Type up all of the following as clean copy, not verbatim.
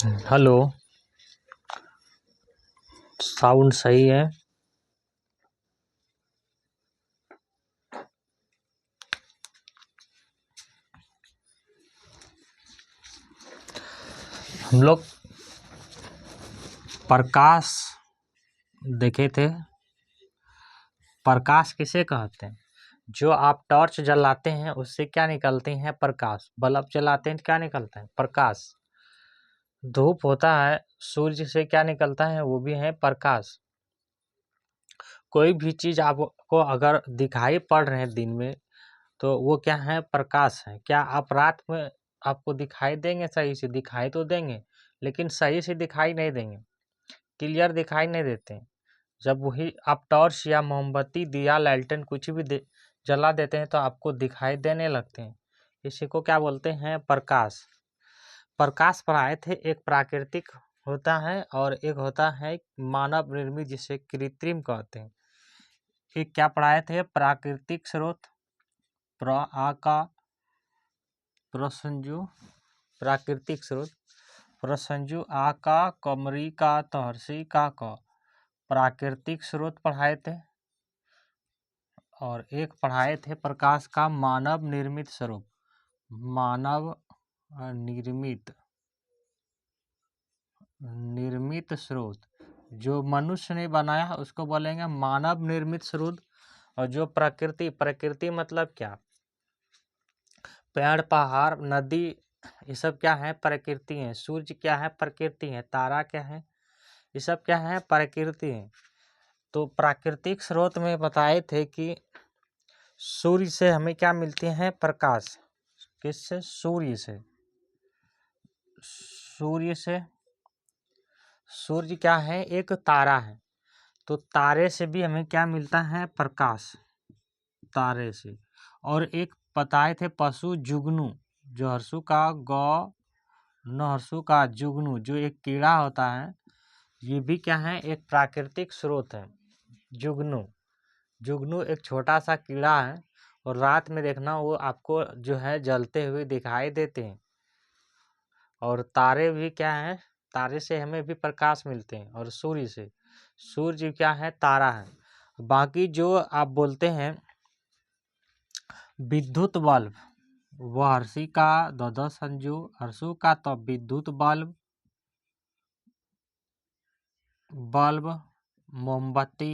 Hello. Sound सही है। हम लोग प्रकाश देखे थे। प्रकाश किसे कहते हैं? जो आप टॉर्च जलाते हैं उससे क्या निकलते हैं? प्रकाश। बल्ब जलाते हैं तो क्या निकलता है? प्रकाश। धूप होता है, सूर्य से क्या निकलता है? वो भी है प्रकाश। कोई भी चीज़ आपको अगर दिखाई पड़ रहे हैं दिन में, तो वो क्या है? प्रकाश है। क्या आप रात में आपको दिखाई देंगे? सही से दिखाई तो देंगे, लेकिन सही से दिखाई नहीं देंगे, क्लियर दिखाई नहीं देते। जब वही आप टॉर्च या मोमबत्ती, दिया, लालटेन कुछ भी जला देते हैं तो आपको दिखाई देने लगते हैं। इसी को क्या बोलते हैं? प्रकाश। प्रकाश पढ़ाए थे। एक प्राकृतिक होता है और एक होता है मानव निर्मित, जिसे कृत्रिम कहते हैं। एक क्या पढ़ाए थे? प्राकृतिक स्रोत, का प्रसंजु, प्राकृतिक स्रोत, प्रसंजु, का, कमरी का, तहर्षि का, प्राकृतिक स्रोत पढ़ाए थे। और एक पढ़ाए थे प्रकाश का मानव निर्मित स्वरूप। मानव निर्मित निर्मित स्रोत। जो मनुष्य ने बनाया उसको बोलेंगे मानव निर्मित स्रोत। और जो प्रकृति, प्रकृति मतलब क्या? पेड़, पहाड़, नदी, ये सब क्या है? प्रकृति है। सूर्य क्या है? प्रकृति है। तारा क्या है? ये सब क्या है? प्रकृति है। तो प्राकृतिक स्रोत में बताए थे कि सूर्य से हमें क्या मिलते हैं? प्रकाश। किससे? सूर्य से। सूर्य से। सूर्य क्या है? एक तारा है। तो तारे से भी हमें क्या मिलता है? प्रकाश। तारे से। और एक बताए थे पशु जुगनू, जो हर्षु का गौ, न हर्षु का जुगनू, जो एक कीड़ा होता है, ये भी क्या है? एक प्राकृतिक स्रोत है। जुगनू। जुगनू एक छोटा सा कीड़ा है, और रात में देखना वो आपको जो है जलते हुए दिखाई देते हैं। और तारे भी क्या है? तारे से हमें भी प्रकाश मिलते हैं। और सूर्य से। सूर्य क्या है? तारा है। बाकी जो आप बोलते हैं विद्युत बल्ब, वह हर्षि का दो संजू, हर्षु का तो विद्युत बल्ब, बल्ब, मोमबत्ती,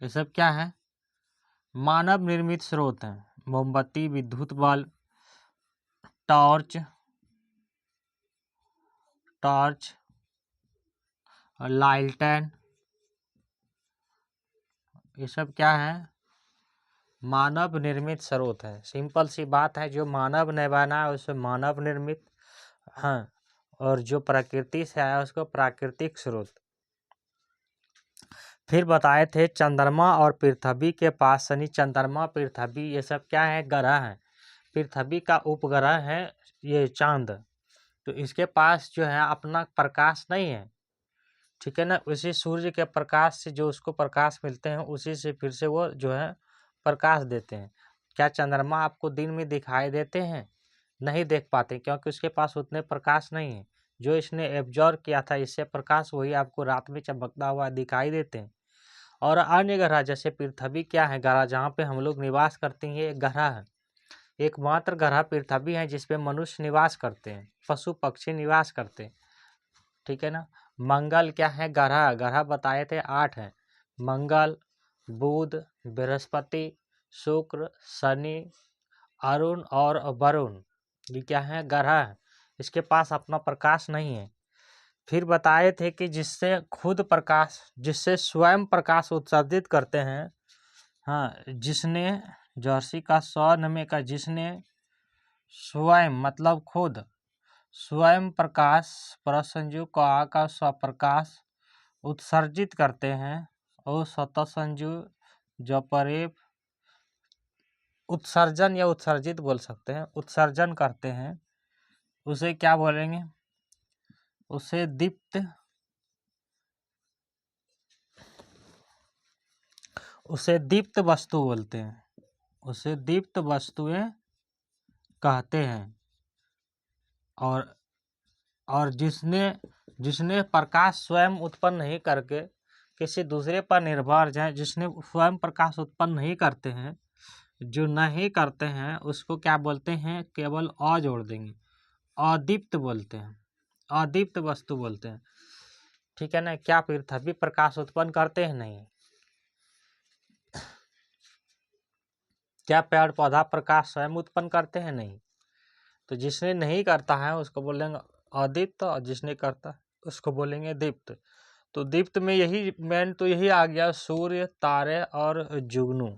ये सब क्या है? मानव निर्मित स्रोत हैं। मोमबत्ती, विद्युत बल्ब, टॉर्च, टॉर्च, लालटेन, ये सब क्या है? मानव निर्मित स्रोत है। सिंपल सी बात है, जो मानव ने बनाया उसे मानव निर्मित। हाँ। और जो प्रकृति से आया उसको प्राकृतिक स्रोत। फिर बताए थे चंद्रमा और पृथ्वी के पास, शनि, चंद्रमा, पृथ्वी, ये सब क्या है? ग्रह है। पृथ्वी का उपग्रह है ये चांद। तो इसके पास जो है अपना प्रकाश नहीं है, ठीक है ना। उसी सूर्य के प्रकाश से जो उसको प्रकाश मिलते हैं, उसी से फिर से वो जो है प्रकाश देते हैं। क्या चंद्रमा आपको दिन में दिखाई देते हैं? नहीं देख पाते, क्योंकि उसके पास उतने प्रकाश नहीं है। जो इसने एब्जॉर्व किया था इससे प्रकाश, वही आपको रात में चमकता हुआ दिखाई देते हैं। और अन्य ग्रह जैसे पृथ्वी क्या है? ग्रह जहाँ पे हम लोग निवास करते हैं, एक ग्रह है। एकमात्र ग्रह पृथ्वी है जिसपे मनुष्य निवास करते हैं, पशु पक्षी निवास करते हैं, ठीक है ना। मंगल क्या है? ग्रह। ग्रह बताए थे 8 है। मंगल, बुध, बृहस्पति, शुक्र, शनि, अरुण और वरुण, ये क्या है? ग्रह है। इसके पास अपना प्रकाश नहीं है। फिर बताए थे कि जिससे खुद प्रकाश, जिससे स्वयं प्रकाश उत्सर्जित करते हैं। हाँ, जिसने, जर्सी का स्वनमे का, जिसने स्वयं मतलब खुद, स्वयं प्रकाश, प्रसंजु का स्वप्रकाश उत्सर्जित करते हैं। और स्वतःसंजु जो परे उत्सर्जन या उत्सर्जित बोल सकते हैं, उत्सर्जन करते हैं, उसे क्या बोलेंगे? उसे दीप्त, उसे दीप्त वस्तु बोलते हैं। उसे दीप्त वस्तुएं कहते हैं। और और जिसने जिसने प्रकाश स्वयं उत्पन्न नहीं करके किसी दूसरे पर निर्भर है, जिसने स्वयं प्रकाश उत्पन्न नहीं करते हैं, जो नहीं करते हैं उसको क्या बोलते हैं, केवल अ जोड़ देंगे, अदीप्त बोलते हैं, अदीप्त वस्तु बोलते हैं। ठीक है ना। क्या पृथ्वी प्रकाश उत्पन्न करते हैं? नहीं। क्या पेड़ पौधा प्रकाश स्वयं उत्पन्न करते हैं? नहीं। तो जिसने नहीं करता है उसको बोलेंगे अदीप्त, और जिसने करता है उसको बोलेंगे दीप्त। तो दीप्त में यही मेन तो यही आ गया, सूर्य, तारे और जुगनू।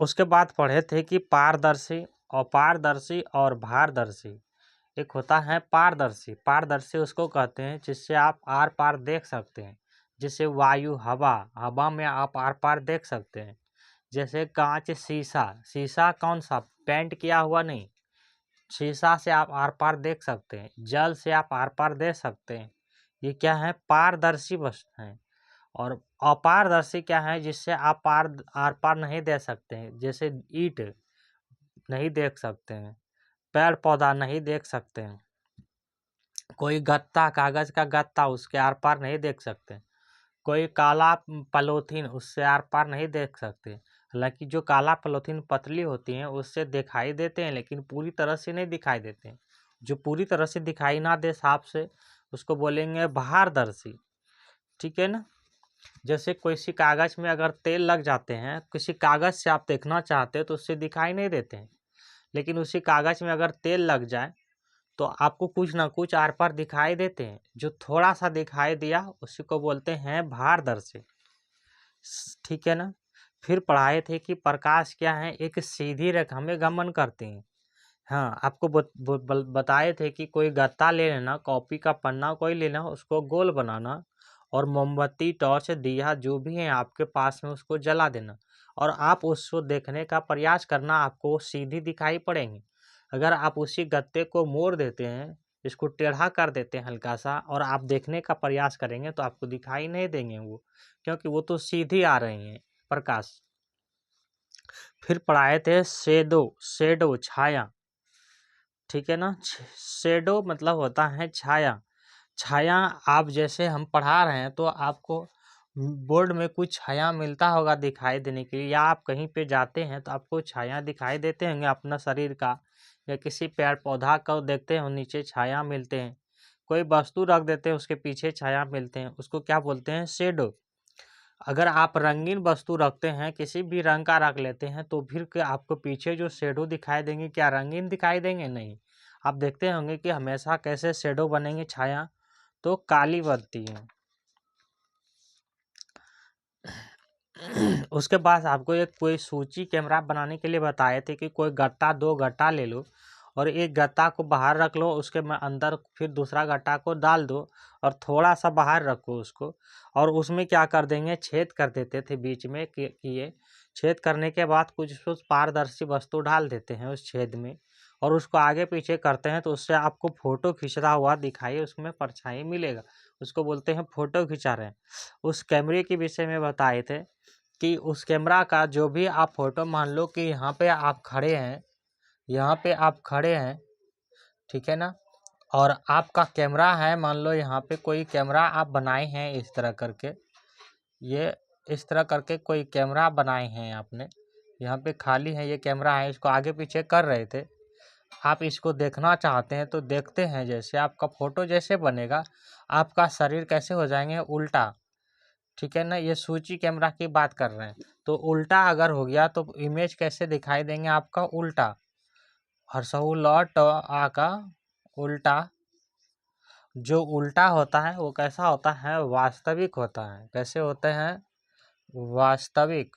उसके बाद पढ़े थे कि पारदर्शी, अपारदर्शी और भारदर्शी। एक होता है पारदर्शी। पारदर्शी उसको कहते हैं जिससे आप आर पार देख सकते हैं, जैसे वायु, हवा, हवा में आप आर पार देख सकते हैं। जैसे कांच, शीशा, शीशा कौन सा, पेंट किया हुआ नहीं, शीशा से आप आर पार देख सकते हैं। जल से आप आर पार देख सकते हैं। ये क्या है, पारदर्शी वस्तु है। और अपारदर्शी क्या है, जिससे आप आर पार नहीं देख सकते हैं, जैसे ईंट नहीं देख सकते हैं, पेड़ पौधा नहीं देख सकते हैं, कोई गत्ता, कागज का गत्ता, उसके आर पार नहीं देख सकते, कोई काला पॉलीथीन, उससे आर पार नहीं देख सकते। हालांकि जो काला पॉलीथीन पतली होती हैं उससे दिखाई देते हैं, लेकिन पूरी तरह से नहीं दिखाई देते हैं। जो पूरी तरह से दिखाई ना दे साफ से, उसको बोलेंगे पारदर्शी। ठीक है ना। जैसे किसी कागज में अगर तेल लग जाते हैं, किसी कागज से आप देखना चाहते हो तो उससे दिखाई नहीं देते हैं, लेकिन उसी कागज में अगर तेल लग जाए तो आपको कुछ ना कुछ आर पार दिखाई देते हैं। जो थोड़ा सा दिखाई दिया उसी को बोलते हैं पारदर्शी। ठीक है ना। फिर पढ़ाए थे कि प्रकाश क्या है, एक सीधी रेखा में गमन करते हैं। हाँ, आपको बताए थे कि कोई गत्ता ले लेना, कॉपी का पन्ना कोई लेना, उसको गोल बनाना, और मोमबत्ती, टॉर्च, दिया जो भी है आपके पास में उसको जला देना, और आप उसको देखने का प्रयास करना, आपको सीधी दिखाई पड़ेंगे। अगर आप उसी गत्ते को मोड़ देते हैं, इसको टेढ़ा कर देते हैं हल्का सा, और आप देखने का प्रयास करेंगे तो आपको दिखाई नहीं देंगे वो, क्योंकि वो तो सीधी आ रही हैं प्रकाश। फिर पढ़ाए थे शेडो, शेडो छाया। ठीक है ना। शेडो मतलब होता है छाया। छाया, आप जैसे हम पढ़ा रहे हैं तो आपको बोर्ड में कुछ छाया मिलता होगा दिखाई देने के लिए, या आप कहीं पे जाते हैं तो आपको छाया दिखाई देते होंगे अपना शरीर का, या किसी पेड़ पौधा को देखते हो नीचे छाया मिलते हैं, कोई वस्तु रख देते हैं उसके पीछे छाया मिलते हैं, उसको क्या बोलते हैं, शेडो। अगर आप रंगीन वस्तु रखते हैं, किसी भी रंग का रख लेते हैं, तो फिर क्या आपको पीछे जो शेडो दिखाई देंगे, क्या रंगीन दिखाई देंगे? नहीं। आप देखते होंगे कि हमेशा कैसे शेडो बनेंगे, छाया तो काली बनती है। उसके बाद आपको एक कोई सूची कैमरा बनाने के लिए बताए थे कि कोई गट्टा, दो गट्टा ले लो, और एक गत्ता को बाहर रख लो, उसके में अंदर फिर दूसरा गट्टा को डाल दो, और थोड़ा सा बाहर रखो उसको, और उसमें क्या कर देंगे, छेद कर देते थे बीच में किए। छेद करने के बाद कुछ पारदर्शी वस्तु डाल देते हैं उस छेद में, और उसको आगे पीछे करते हैं तो उससे आपको फोटो खींचता हुआ दिखाई, उसमें परछाई मिलेगा, उसको बोलते हैं फोटो खिंचा रहे हैं। उस कैमरे के विषय में बताए थे कि उस कैमरा का जो भी आप फोटो, मान लो कि यहाँ पे आप खड़े हैं, यहाँ पे आप खड़े हैं, ठीक है ना, और आपका कैमरा है, मान लो यहाँ पे कोई कैमरा आप बनाए हैं इस तरह करके, ये इस तरह करके कोई कैमरा बनाए हैं आपने, यहाँ पे खाली है, ये कैमरा है, इसको आगे पीछे कर रहे थे, आप इसको देखना चाहते हैं तो देखते हैं, जैसे आपका फोटो जैसे बनेगा, आपका शरीर कैसे हो जाएंगे, उल्टा। ठीक है ना। ये सूची कैमरा की बात कर रहे हैं, तो उल्टा अगर हो गया तो इमेज कैसे दिखाई देंगे, आपका उल्टा, हरसहु लौट आका उल्टा। जो उल्टा होता है वो कैसा होता है, वास्तविक होता है। कैसे होते हैं, वास्तविक।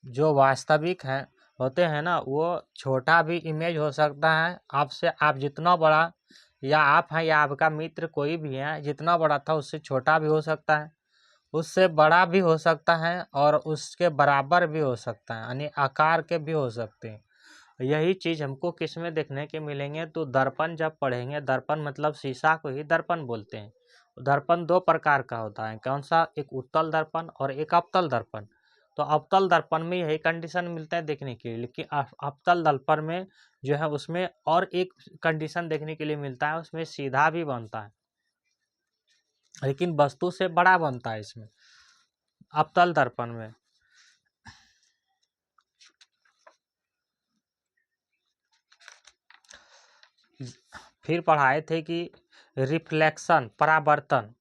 जो वास्तविक है होते हैं ना, वो छोटा भी इमेज हो सकता है आपसे, आप जितना बड़ा, या आप हैं या आपका मित्र कोई भी है, जितना बड़ा था उससे छोटा भी हो सकता है, उससे बड़ा भी हो सकता है, और उसके बराबर भी हो सकता है, यानी आकार के भी हो सकते हैं। यही चीज़ हमको किस में देखने के मिलेंगे, तो दर्पण जब पढ़ेंगे, दर्पण मतलब शीशा को ही दर्पण बोलते हैं। दर्पण दो प्रकार का होता है, कौन सा, एक उत्तल दर्पण और एक अवतल दर्पण। तो अवतल दर्पण में यही कंडीशन मिलता है देखने के लिए, लेकिन अवतल दर्पण में जो है उसमें और एक कंडीशन देखने के लिए मिलता है, उसमें सीधा भी बनता है लेकिन वस्तु से बड़ा बनता है इसमें अवतल दर्पण में। फिर पढ़ाए थे कि रिफ्लेक्शन, परावर्तन।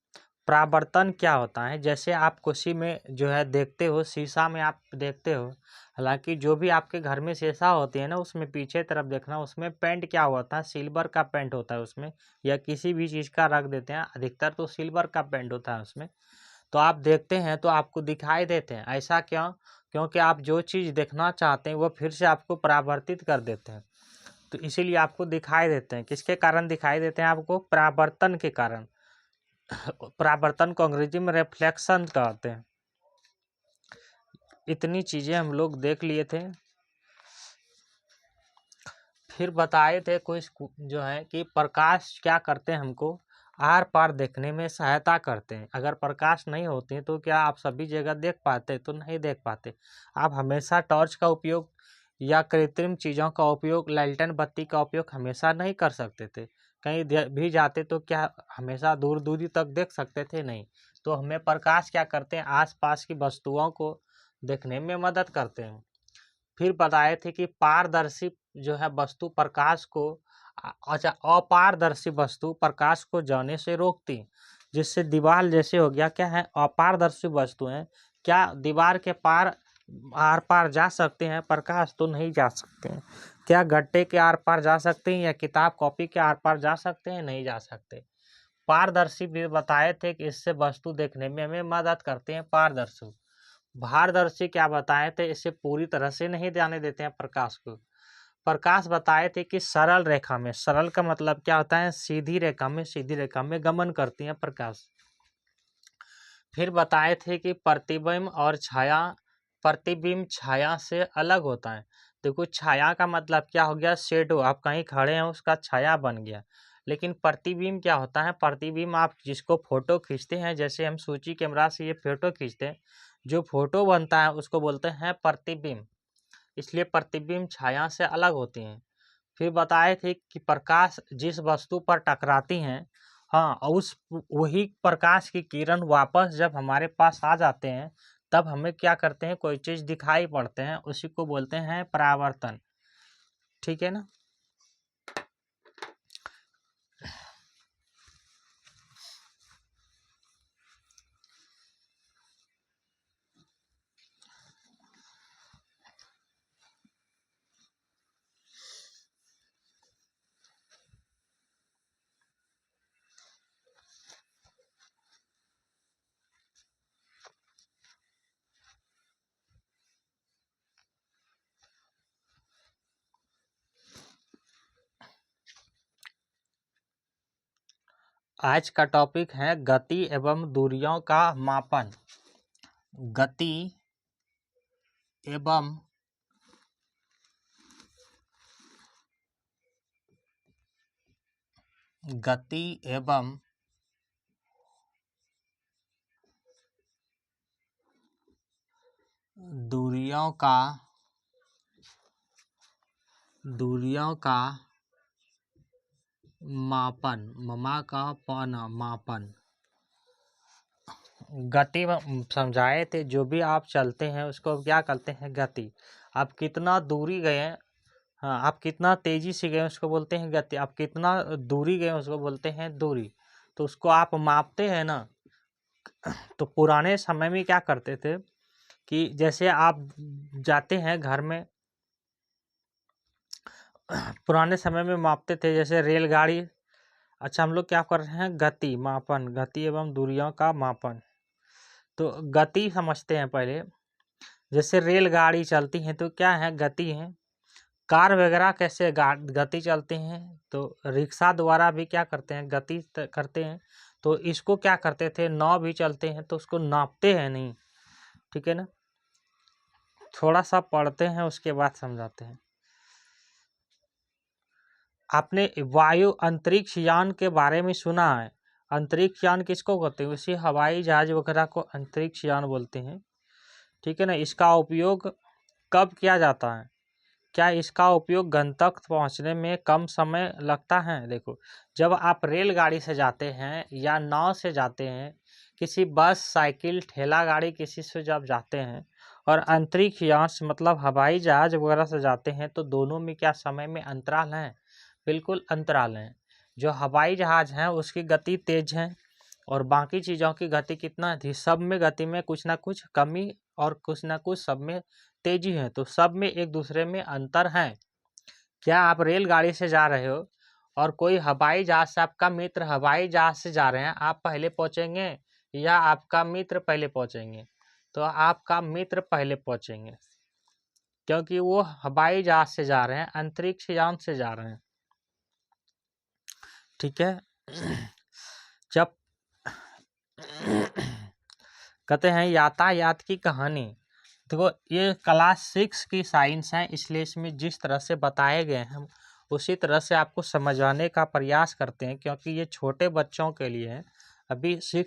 परावर्तन क्या होता है, जैसे आप कुर्सी में जो है देखते हो, शीशा में आप देखते हो, हालांकि जो भी आपके घर में शीशा होती है ना, उसमें पीछे तरफ देखना, उसमें पेंट क्या होता है, सिल्वर का पेंट होता है उसमें, या किसी भी चीज़ का रख देते हैं, अधिकतर तो सिल्वर का पेंट होता है उसमें। तो आप देखते हैं तो आपको दिखाई देते हैं, ऐसा क्यों? क्योंकि आप जो चीज़ देखना चाहते हैं वो फिर से आपको परावर्तित कर देते हैं, तो इसीलिए आपको दिखाई देते हैं। किसके कारण दिखाई देते हैं आपको? परावर्तन के कारण। परावर्तन को अंग्रेजी में रिफ्लेक्शन कहते हैं। इतनी चीजें हम लोग देख लिए थे। फिर बताए थे कुछ जो है कि प्रकाश क्या करते हैं, हमको आर पार देखने में सहायता करते हैं। अगर प्रकाश नहीं होती है तो क्या आप सभी जगह देख पाते? तो नहीं देख पाते। आप हमेशा टॉर्च का उपयोग या कृत्रिम चीज़ों का उपयोग, लालटेन बत्ती का उपयोग हमेशा नहीं कर सकते थे। कहीं भी जाते तो क्या हमेशा दूर दूरी तक देख सकते थे? नहीं। तो हमें प्रकाश क्या करते हैं, आसपास की वस्तुओं को देखने में मदद करते हैं। फिर बताए थे कि पारदर्शी जो है वस्तु प्रकाश को अच्छा, अपारदर्शी वस्तु प्रकाश को जाने से रोकती, जिससे दीवार जैसे हो गया, क्या है, अपारदर्शी वस्तुएं क्या दीवार के पार आर पार जा सकते हैं? प्रकाश तो नहीं जा सकते हैं। क्या गट्टे के आर पार जा सकते हैं या किताब कॉपी के आर पार जा सकते हैं? नहीं जा सकते। पारदर्शी भी बताए थे कि इससे वस्तु देखने में हमें मदद करते हैं, पारदर्शी। पारदर्शी क्या बताए थे, इसे पूरी तरह से नहीं जाने देते हैं प्रकाश को। प्रकाश बताए थे कि सरल रेखा में, सरल का मतलब क्या होता है, सीधी रेखा में, सीधी रेखा में गमन करती है प्रकाश। फिर बताए थे कि प्रतिबिंब और छाया, प्रतिबिंब छाया से अलग होता है। देखो छाया का मतलब क्या हो गया, शेडो, आप कहीं खड़े हैं उसका छाया बन गया। लेकिन प्रतिबिंब क्या होता है, प्रतिबिंब आप जिसको फोटो खींचते हैं, जैसे हम सूची कैमरा से ये फोटो खींचते हैं, जो फोटो बनता है उसको बोलते हैं प्रतिबिंब। इसलिए प्रतिबिंब छाया से अलग होती हैं। फिर बताए थे कि प्रकाश जिस वस्तु पर टकराती हैं, हाँ, और उस वही प्रकाश की किरण वापस जब हमारे पास आ जाते हैं, तब हमें क्या करते हैं, कोई चीज़ दिखाई पड़ते हैं, उसी को बोलते हैं परावर्तन। ठीक है ना। आज का टॉपिक है गति एवं दूरियों का मापन। गति एवं गति एवं दूरियों का मापन, ममा का पाना मापन। गति समझाए थे, जो भी आप चलते हैं उसको क्या कहते हैं, गति। आप कितना दूरी गए हैं, हाँ, आप कितना तेजी से गए उसको बोलते हैं गति। आप कितना दूरी गए उसको बोलते हैं दूरी। तो उसको आप मापते हैं ना। तो पुराने समय में क्या करते थे कि जैसे आप जाते हैं घर में, पुराने समय में मापते थे जैसे रेलगाड़ी। अच्छा, हम लोग क्या कर रहे हैं, गति मापन, गति एवं दूरियों का मापन। तो गति समझते हैं पहले। जैसे रेलगाड़ी चलती है तो क्या है, गति है। कार वगैरह कैसे गति चलते हैं, तो रिक्शा द्वारा भी क्या करते हैं, गति करते हैं। तो इसको क्या करते थे, नाव भी चलते हैं तो उसको नापते हैं नहीं। ठीक है ना। थोड़ा सा पढ़ते हैं उसके बाद समझाते हैं। आपने वायु अंतरिक्ष यान के बारे में सुना है? अंतरिक्ष यान किसको कहते हैं? उसी हवाई जहाज वगैरह को अंतरिक्ष यान बोलते हैं। ठीक है ना। इसका उपयोग कब किया जाता है? क्या इसका उपयोग गंतव्य तक पहुंचने में कम समय लगता है? देखो, जब आप रेलगाड़ी से जाते हैं या नाव से जाते हैं, किसी बस, साइकिल, ठेला गाड़ी किसी से जब जाते हैं, और अंतरिक्ष यान से मतलब हवाई जहाज वगैरह से जाते हैं, तो दोनों में क्या समय में अंतराल है? बिल्कुल अंतराल है। जो हवाई जहाज है उसकी गति तेज है और बाकी चीज़ों की गति कितना थी? सब में गति में कुछ ना कुछ कमी और कुछ ना कुछ सब में तेजी है, तो सब में एक दूसरे में अंतर है। क्या आप रेलगाड़ी से जा रहे हो और कोई हवाई जहाज से, आपका मित्र हवाई जहाज से जा रहे हैं, आप पहले पहुंचेंगे या आपका मित्र पहले पहुंचेंगे? तो आपका मित्र पहले पहुंचेंगे, क्योंकि वो हवाई जहाज से जा रहे हैं, अंतरिक्ष यान से जा रहे हैं। ठीक है। जब कहते हैं यातायात की कहानी, देखो ये क्लास 6 की साइंस है, इसलिए इसमें जिस तरह से बताए गए हैं हम उसी तरह से आपको समझाने का प्रयास करते हैं, क्योंकि ये छोटे बच्चों के लिए है। अभी 6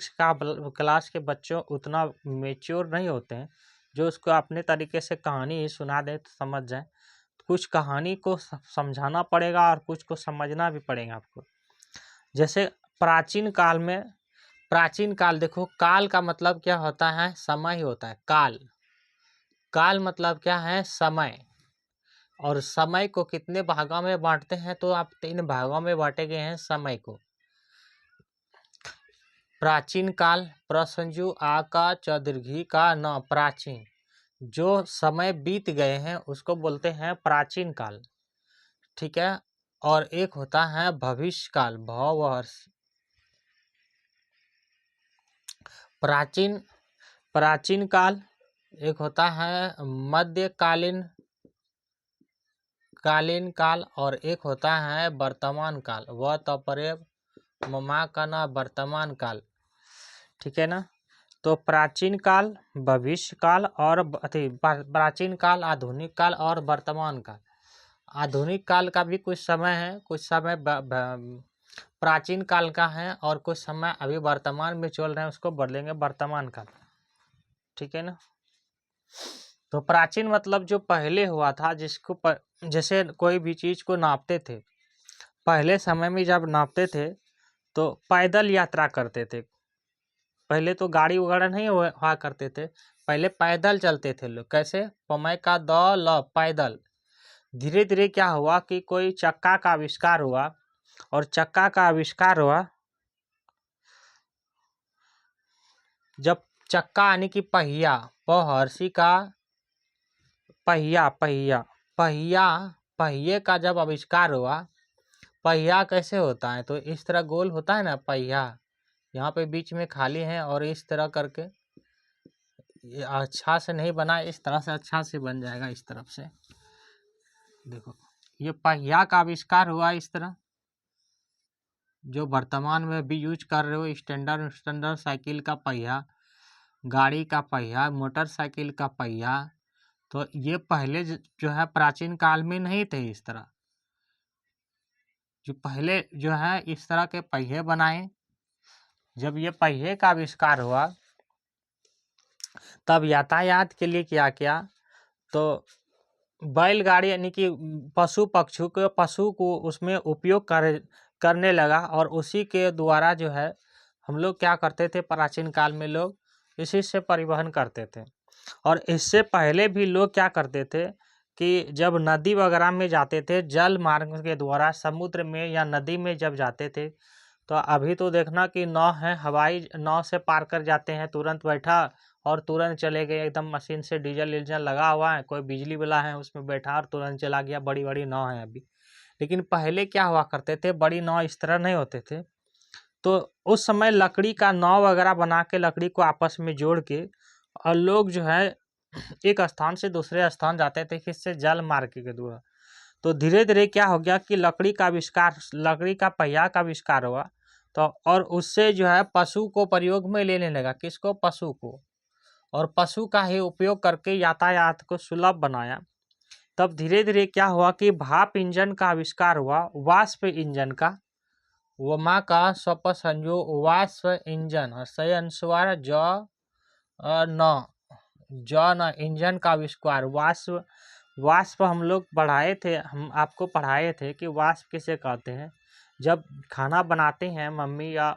क्लास के बच्चों उतना मेच्योर नहीं होते हैं जो उसको अपने तरीके से कहानी ही सुना दें तो समझ जाए। कुछ कहानी को समझाना पड़ेगा और कुछ को समझना भी पड़ेगा आपको। जैसे प्राचीन काल में, प्राचीन काल, देखो काल का मतलब क्या होता है? समय ही होता है। काल, काल मतलब क्या है? समय। और समय को कितने भागों में बांटते हैं? तो आप 3 भागों में बांटे गए हैं समय को। प्राचीन काल, प्रसंजु आ का च दीर्घी का न, प्राचीन। जो समय बीत गए हैं उसको बोलते हैं प्राचीन काल। ठीक है। और एक होता है भविष्य काल, भव। प्राचीन, प्राचीन काल। एक होता है मध्यकालीन, कालीन काल। और एक होता है वर्तमान काल, वह तपरे ममा का ना, वर्तमान काल। ठीक है ना। तो प्राचीन काल, भविष्य काल और प्राचीन काल, आधुनिक काल और वर्तमान काल। आधुनिक काल का भी कुछ समय है, कुछ समय प्राचीन काल का है और कुछ समय अभी वर्तमान में चल रहे हैं, उसको बोलेंगे वर्तमान काल। ठीक है ना। तो प्राचीन मतलब जो पहले हुआ था, जिसको जैसे कोई भी चीज को नापते थे, पहले समय में जब नापते थे तो पैदल यात्रा करते थे। पहले तो गाड़ी वगैरह नहीं हुआ करते थे, पहले पैदल चलते थे लोग। कैसे? पमै का द ल, पैदल। धीरे धीरे क्या हुआ कि कोई चक्का का आविष्कार हुआ, और चक्का का आविष्कार हुआ जब चक्का यानी कि पहिया, पहर्षि का पहिया, पहिया, पहिया, पहिए का जब आविष्कार हुआ। पहिया कैसे होता है? तो इस तरह गोल होता है ना पहिया, यहाँ पे बीच में खाली है और इस तरह करके, ये अच्छा से नहीं बना, इस तरह से अच्छा से बन जाएगा इस तरफ से। देखो ये पहिया का आविष्कार हुआ इस तरह, जो वर्तमान में भी यूज कर रहे हो। स्टैंडर्ड साइकिल का पहिया, गाड़ी का पहिया, मोटरसाइकिल का पहिया। तो ये पहले जो है प्राचीन काल में नहीं थे इस तरह। जो पहले जो है इस तरह के पहिए बनाए। जब ये पहिए का आविष्कार हुआ तब यातायात के लिए क्या किया? तो बैलगाड़ी यानी कि पशु को उसमें उपयोग करने लगा, और उसी के द्वारा जो है हम लोग क्या करते थे प्राचीन काल में, लोग इसी से परिवहन करते थे। और इससे पहले भी लोग क्या करते थे कि जब नदी वगैरह में जाते थे, जल मार्ग के द्वारा समुद्र में या नदी में जब जाते थे, तो अभी तो देखना कि नाव है, हवाई नाव से पार कर जाते हैं, तुरंत बैठा और तुरंत चले गए, एकदम मशीन से डीजल लगा हुआ है, कोई बिजली वाला है उसमें बैठा और तुरंत चला गया। बड़ी बड़ी नाव है अभी। लेकिन पहले क्या हुआ करते थे, बड़ी नाव इस तरह नहीं होते थे, तो उस समय लकड़ी का नाव वगैरह बना के, लकड़ी को आपस में जोड़ के, और लोग जो है एक स्थान से दूसरे स्थान जाते थे, किससे? जल मार्ग के द्वारा। तो धीरे धीरे क्या हो गया कि लकड़ी का आविष्कार, लकड़ी का पहिया का आविष्कार हुआ, तो और उससे जो है पशु को प्रयोग में लेने लगा। किसको? पशु को। और पशु का ही उपयोग करके यातायात को सुलभ बनाया। तब धीरे धीरे क्या हुआ कि भाप इंजन का आविष्कार हुआ, वाष्प इंजन का। वमा का स्वप संजो वाष्प इंजन, और सही अनुस्वार ज न, जॉन इंजन का आविष्कार। वाष्प वाष्प हम लोग पढ़ाए थे, हम आपको पढ़ाए थे कि वाष्प किसे कहते हैं। जब खाना बनाते हैं मम्मी या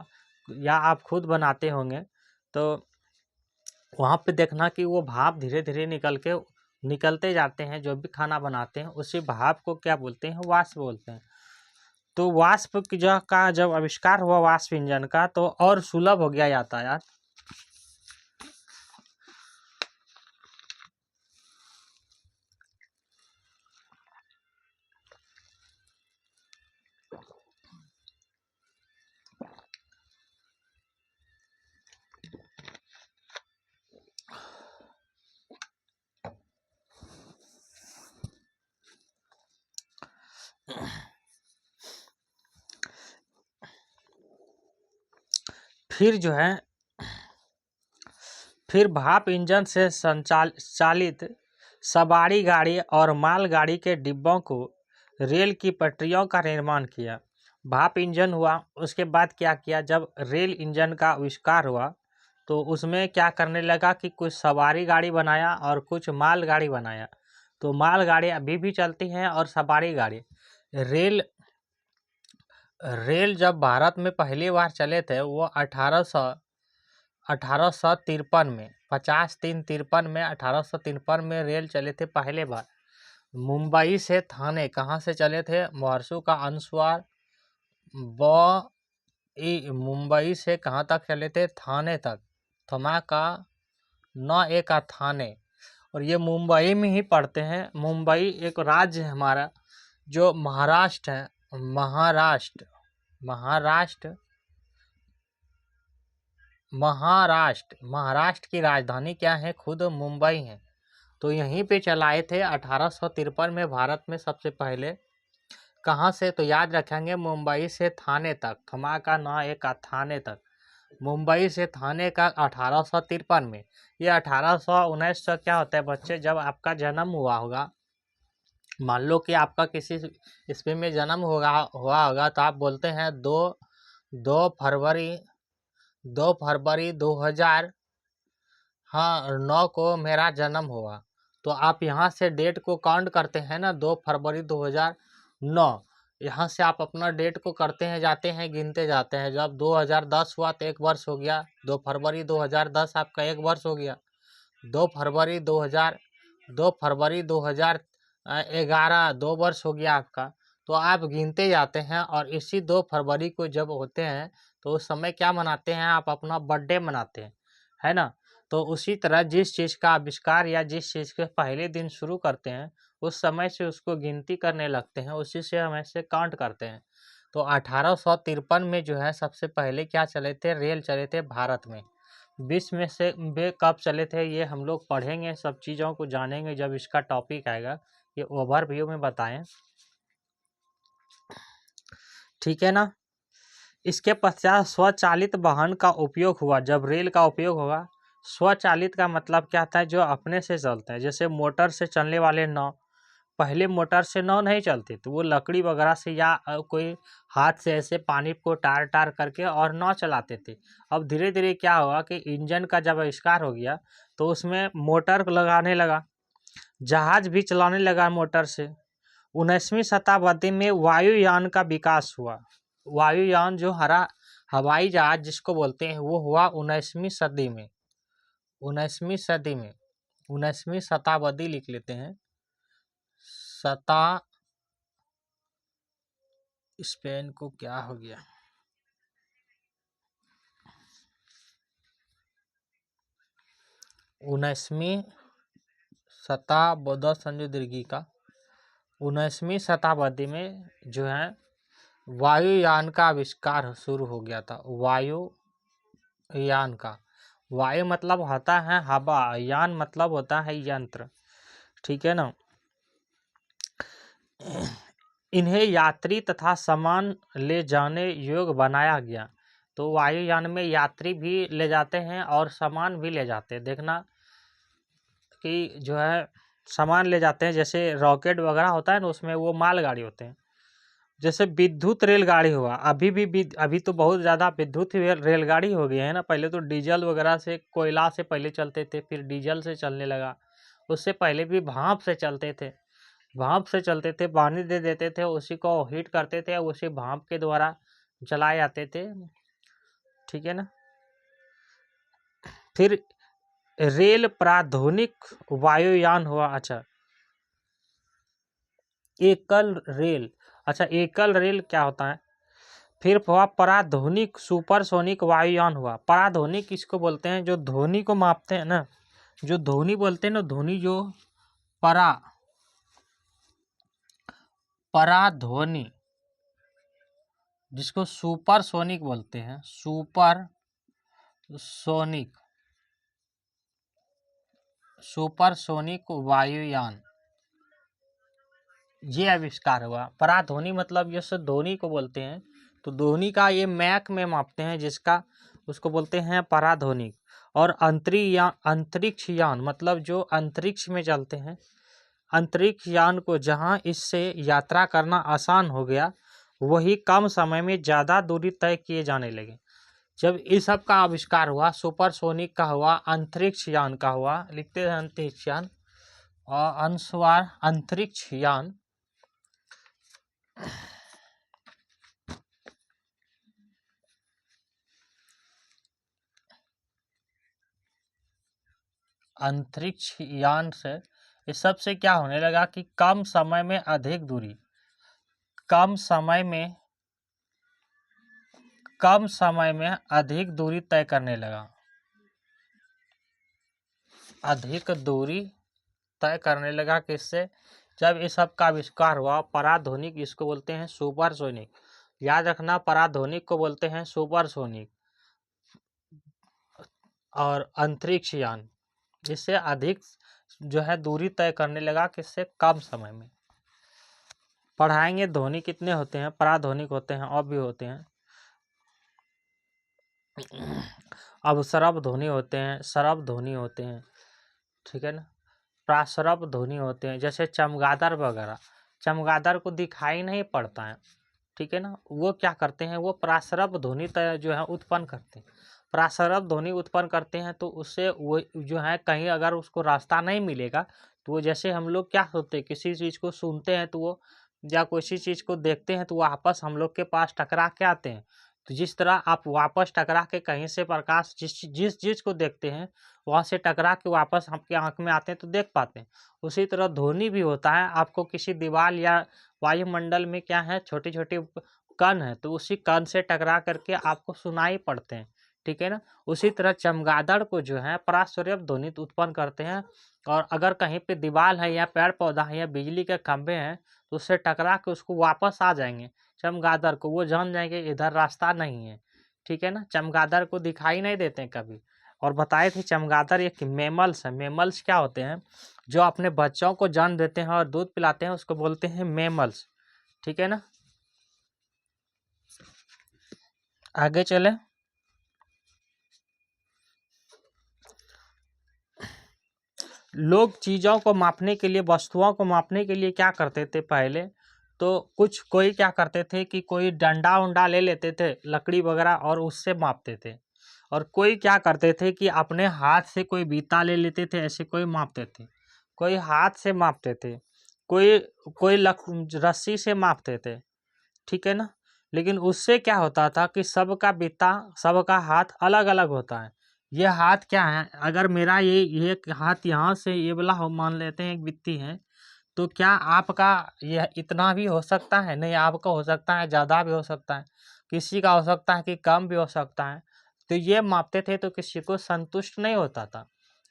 आप खुद बनाते होंगे तो वहाँ पे देखना कि वो भाप धीरे धीरे निकलते जाते हैं। जो भी खाना बनाते हैं उसी भाप को क्या बोलते हैं, वाष्प बोलते हैं। तो वाष्प का जब आविष्कार हुआ वाष्प इंजन का, तो और सुलभ हो गया यातायात। फिर जो है फिर भाप इंजन से चालित सवारी गाड़ी और मालगाड़ी के डिब्बों को रेल की पटरियों का निर्माण किया। भाप इंजन हुआ, उसके बाद क्या किया, जब रेल इंजन का आविष्कार हुआ तो उसमें क्या करने लगा कि कुछ सवारी गाड़ी बनाया और कुछ मालगाड़ी बनाया। तो मालगाड़ी अभी भी चलती हैं और सवारी गाड़ी। रेल रेल जब भारत में पहली बार चले थे वो 1853 में, 53 में 1853 में रेल चले थे पहले बार। मुंबई से थाने, कहाँ से चले थे, मुहर्सू का अनुस्वार मुंबई से कहाँ तक चले थे, थाने तक, थमा का न ए का थाने। और ये मुंबई में ही पड़ते हैं। मुंबई एक राज्य है हमारा जो महाराष्ट्र है, महाराष्ट्र महाराष्ट्र की राजधानी क्या है, खुद मुंबई है। तो यहीं पे चलाए थे 1853 में भारत में सबसे पहले। कहाँ से, तो याद रखेंगे मुंबई से थाने तक, थमा का न ए का थाने तक, मुंबई से थाने का 1853 में। ये 1819 से क्या होता है बच्चे, जब आपका जन्म हुआ होगा, मान लो कि आपका किसी ईस्वी में जन्म हुआ होगा तो आप बोलते हैं 2 फरवरी 2000, हाँ 9 को मेरा जन्म हुआ। तो आप यहाँ से डेट को काउंट करते हैं ना, 2 फरवरी 2009, यहाँ से आप अपना डेट को करते हैं, जाते हैं, गिनते जाते हैं। जब 2010 हुआ तो 1 वर्ष हो गया, 2 फरवरी 2010 आपका 1 वर्ष हो गया। 2 फरवरी 2011 2 वर्ष हो गया आपका। तो आप गिनते जाते हैं और इसी 2 फरवरी को जब होते हैं तो उस समय क्या मनाते हैं, आप अपना बर्थडे मनाते हैं, है ना। तो उसी तरह जिस चीज़ का आविष्कार या जिस चीज़ के पहले दिन शुरू करते हैं उस समय से उसको गिनती करने लगते हैं, उसी से हम ऐसे काउंट करते हैं। तो 1853 में जो है सबसे पहले क्या चले थे, रेल चले थे भारत में। विश्व में से वे कब चले थे ये हम लोग पढ़ेंगे, सब चीज़ों को जानेंगे जब इसका टॉपिक आएगा। ये ओवरव्यू में बताएं, ठीक है ना। इसके पश्चात स्वचालित वाहन का उपयोग हुआ। जब रेल का उपयोग होगा, स्वचालित का मतलब क्या था, जो अपने से चलते हैं। जैसे मोटर से चलने वाले नाव, पहले मोटर से नाव नहीं चलती तो वो लकड़ी वगैरह से या कोई हाथ से ऐसे पानी को टार टार करके और नाव चलाते थे। अब धीरे धीरे क्या हुआ कि इंजन का जब आविष्कार हो गया तो उसमें मोटर लगाने लगा, जहाज भी चलाने लगा मोटर से। 19वीं शताब्दी में वायुयान का विकास हुआ। वायुयान जो हवाई जहाज जिसको बोलते हैं वो हुआ 19वीं सदी में। 19वीं शताब्दी लिख लेते हैं, स्पेन को क्या हो गया, 19वीं शताब्दी संजय दीर्घी का 19वीं शताब्दी में जो है वायुयान का आविष्कार शुरू हो गया था। वायुयान का, वायु मतलब होता है हवा, यान मतलब होता है यंत्र, ठीक है ना। इन्हें यात्री तथा सामान ले जाने योग्य बनाया गया। तो वायुयान में यात्री भी ले जाते हैं और सामान भी ले जाते हैं। देखना कि जो है सामान ले जाते हैं, जैसे रॉकेट वगैरह होता है ना उसमें वो मालगाड़ी होते हैं। जैसे विद्युत रेलगाड़ी हुआ, अभी तो बहुत ज़्यादा विद्युत रेलगाड़ी हो गई है ना। पहले तो डीजल वगैरह से, कोयला से पहले चलते थे, फिर डीजल से चलने लगा। उससे पहले भी भाप से चलते थे, भाप से चलते थे, पानी दे देते थे, उसी को हीट करते थे, उसी भाप के द्वारा चलाए जाते थे, ठीक है ना। फिर रेल प्राथमिक वायुयान हुआ। अच्छा, एकल रेल, अच्छा एकल रेल क्या होता है। फिर हुआ पराध्वनिक सुपरसोनिक वायुयान हुआ। पराध्वनिक किसको बोलते हैं, जो ध्वनि को मापते हैं ना, जो ध्वनि बोलते हैं ना, ध्वनि जो पराध्वनि, जिसको सुपरसोनिक बोलते हैं, सुपरसोनिक वायुयान, ये आविष्कार हुआ। पराध्वनि मतलब जैसे ध्वनि को बोलते हैं, तो ध्वनि का ये मैक में मापते हैं, जिसका उसको बोलते हैं पराध्वनिक। और अंतरिक्ष यान मतलब जो अंतरिक्ष में चलते हैं, अंतरिक्ष यान को जहां इससे यात्रा करना आसान हो गया, वही कम समय में ज़्यादा दूरी तय किए जाने लगे। जब इस सब का आविष्कार हुआ, सुपरसोनिक का हुआ, अंतरिक्ष यान का हुआ, लिखते हैं अंतरिक्ष यान और अनुस्वार अंतरिक्ष यान। अंतरिक्ष यान से इस सब से क्या होने लगा कि कम समय में अधिक दूरी, कम समय में अधिक दूरी तय करने लगा, अधिक दूरी तय करने लगा। किससे, जब इस सब का आविष्कार हुआ। पराध्वनिक इसको बोलते हैं सुपरसोनिक, याद रखना, पराध्वनिक को बोलते हैं सुपरसोनिक। और अंतरिक्ष यान, इससे अधिक जो है दूरी तय करने लगा, किससे, कम समय में। पढ़ाएंगे ध्वनि कितने होते हैं, पराध्वनिक होते हैं और भी होते हैं। अब सरब ध्वनि होते हैं, सरब ध्वनि होते हैं, ठीक है ना। प्रासरब ध्वनि होते हैं, जैसे चमगादड़ वगैरह, चमगादड़ को दिखाई नहीं पड़ता है, ठीक है ना। वो क्या करते हैं, वो प्रासरब ध्वनि जो है उत्पन्न करते हैं। प्रासरब ध्वनि उत्पन्न करते हैं, तो उससे वो जो है कहीं अगर उसको रास्ता नहीं मिलेगा, तो वो जैसे हम लोग क्या होते हैं, किसी चीज़ को सुनते हैं तो वो, या किसी चीज़ को देखते हैं तो वापस हम लोग के पास टकरा के आते हैं। तो जिस तरह आप वापस टकरा के कहीं से प्रकाश जिस चीज़ को देखते हैं, वहाँ से टकरा के वापस आपके आँख में आते हैं तो देख पाते हैं। उसी तरह ध्वनि भी होता है, आपको किसी दीवार या वायुमंडल में क्या है, छोटी छोटी कण है, तो उसी कण से टकरा करके आपको सुनाई पड़ते हैं, ठीक है ना। उसी तरह चमगादड़ को जो है प्रासुर्य ध्वनि उत्पन्न करते हैं। और अगर कहीं पे दीवार है या पेड़ पौधा है या बिजली के खंभे हैं, तो उससे टकरा के उसको वापस आ जाएंगे चमगादड़ को, वो जान जाएंगे इधर रास्ता नहीं है, ठीक है ना। चमगादड़ को दिखाई नहीं देते हैं कभी। और बताए थे चमगादड़ एक मेमल्स है। मेमल्स क्या होते हैं, जो अपने बच्चों को जन्म देते हैं और दूध पिलाते हैं, उसको बोलते हैं मेमल्स, ठीक है ना। आगे चले। लोग चीज़ों को मापने के लिए, वस्तुओं को मापने के लिए क्या करते थे पहले, तो कोई क्या करते थे कि कोई डंडा उंडा ले लेते थे, लकड़ी वगैरह, और उससे मापते थे। और कोई क्या करते थे कि अपने हाथ से कोई बीता ले लेते थे, ऐसे कोई मापते थे, कोई हाथ से मापते थे, कोई कोई रस्सी से मापते थे, ठीक है ना। लेकिन उससे क्या होता था कि सबका बीता, सबका हाथ अलग अलग होता है। ये हाथ क्या है, अगर मेरा ये हाथ यहाँ से ये वाला हो, मान लेते हैं एक बित्ती है, तो क्या आपका यह इतना भी हो सकता है, नहीं, आपका हो सकता है ज़्यादा भी हो सकता है, किसी का हो सकता है कि कम भी हो सकता है। तो ये मापते थे तो किसी को संतुष्ट नहीं होता था,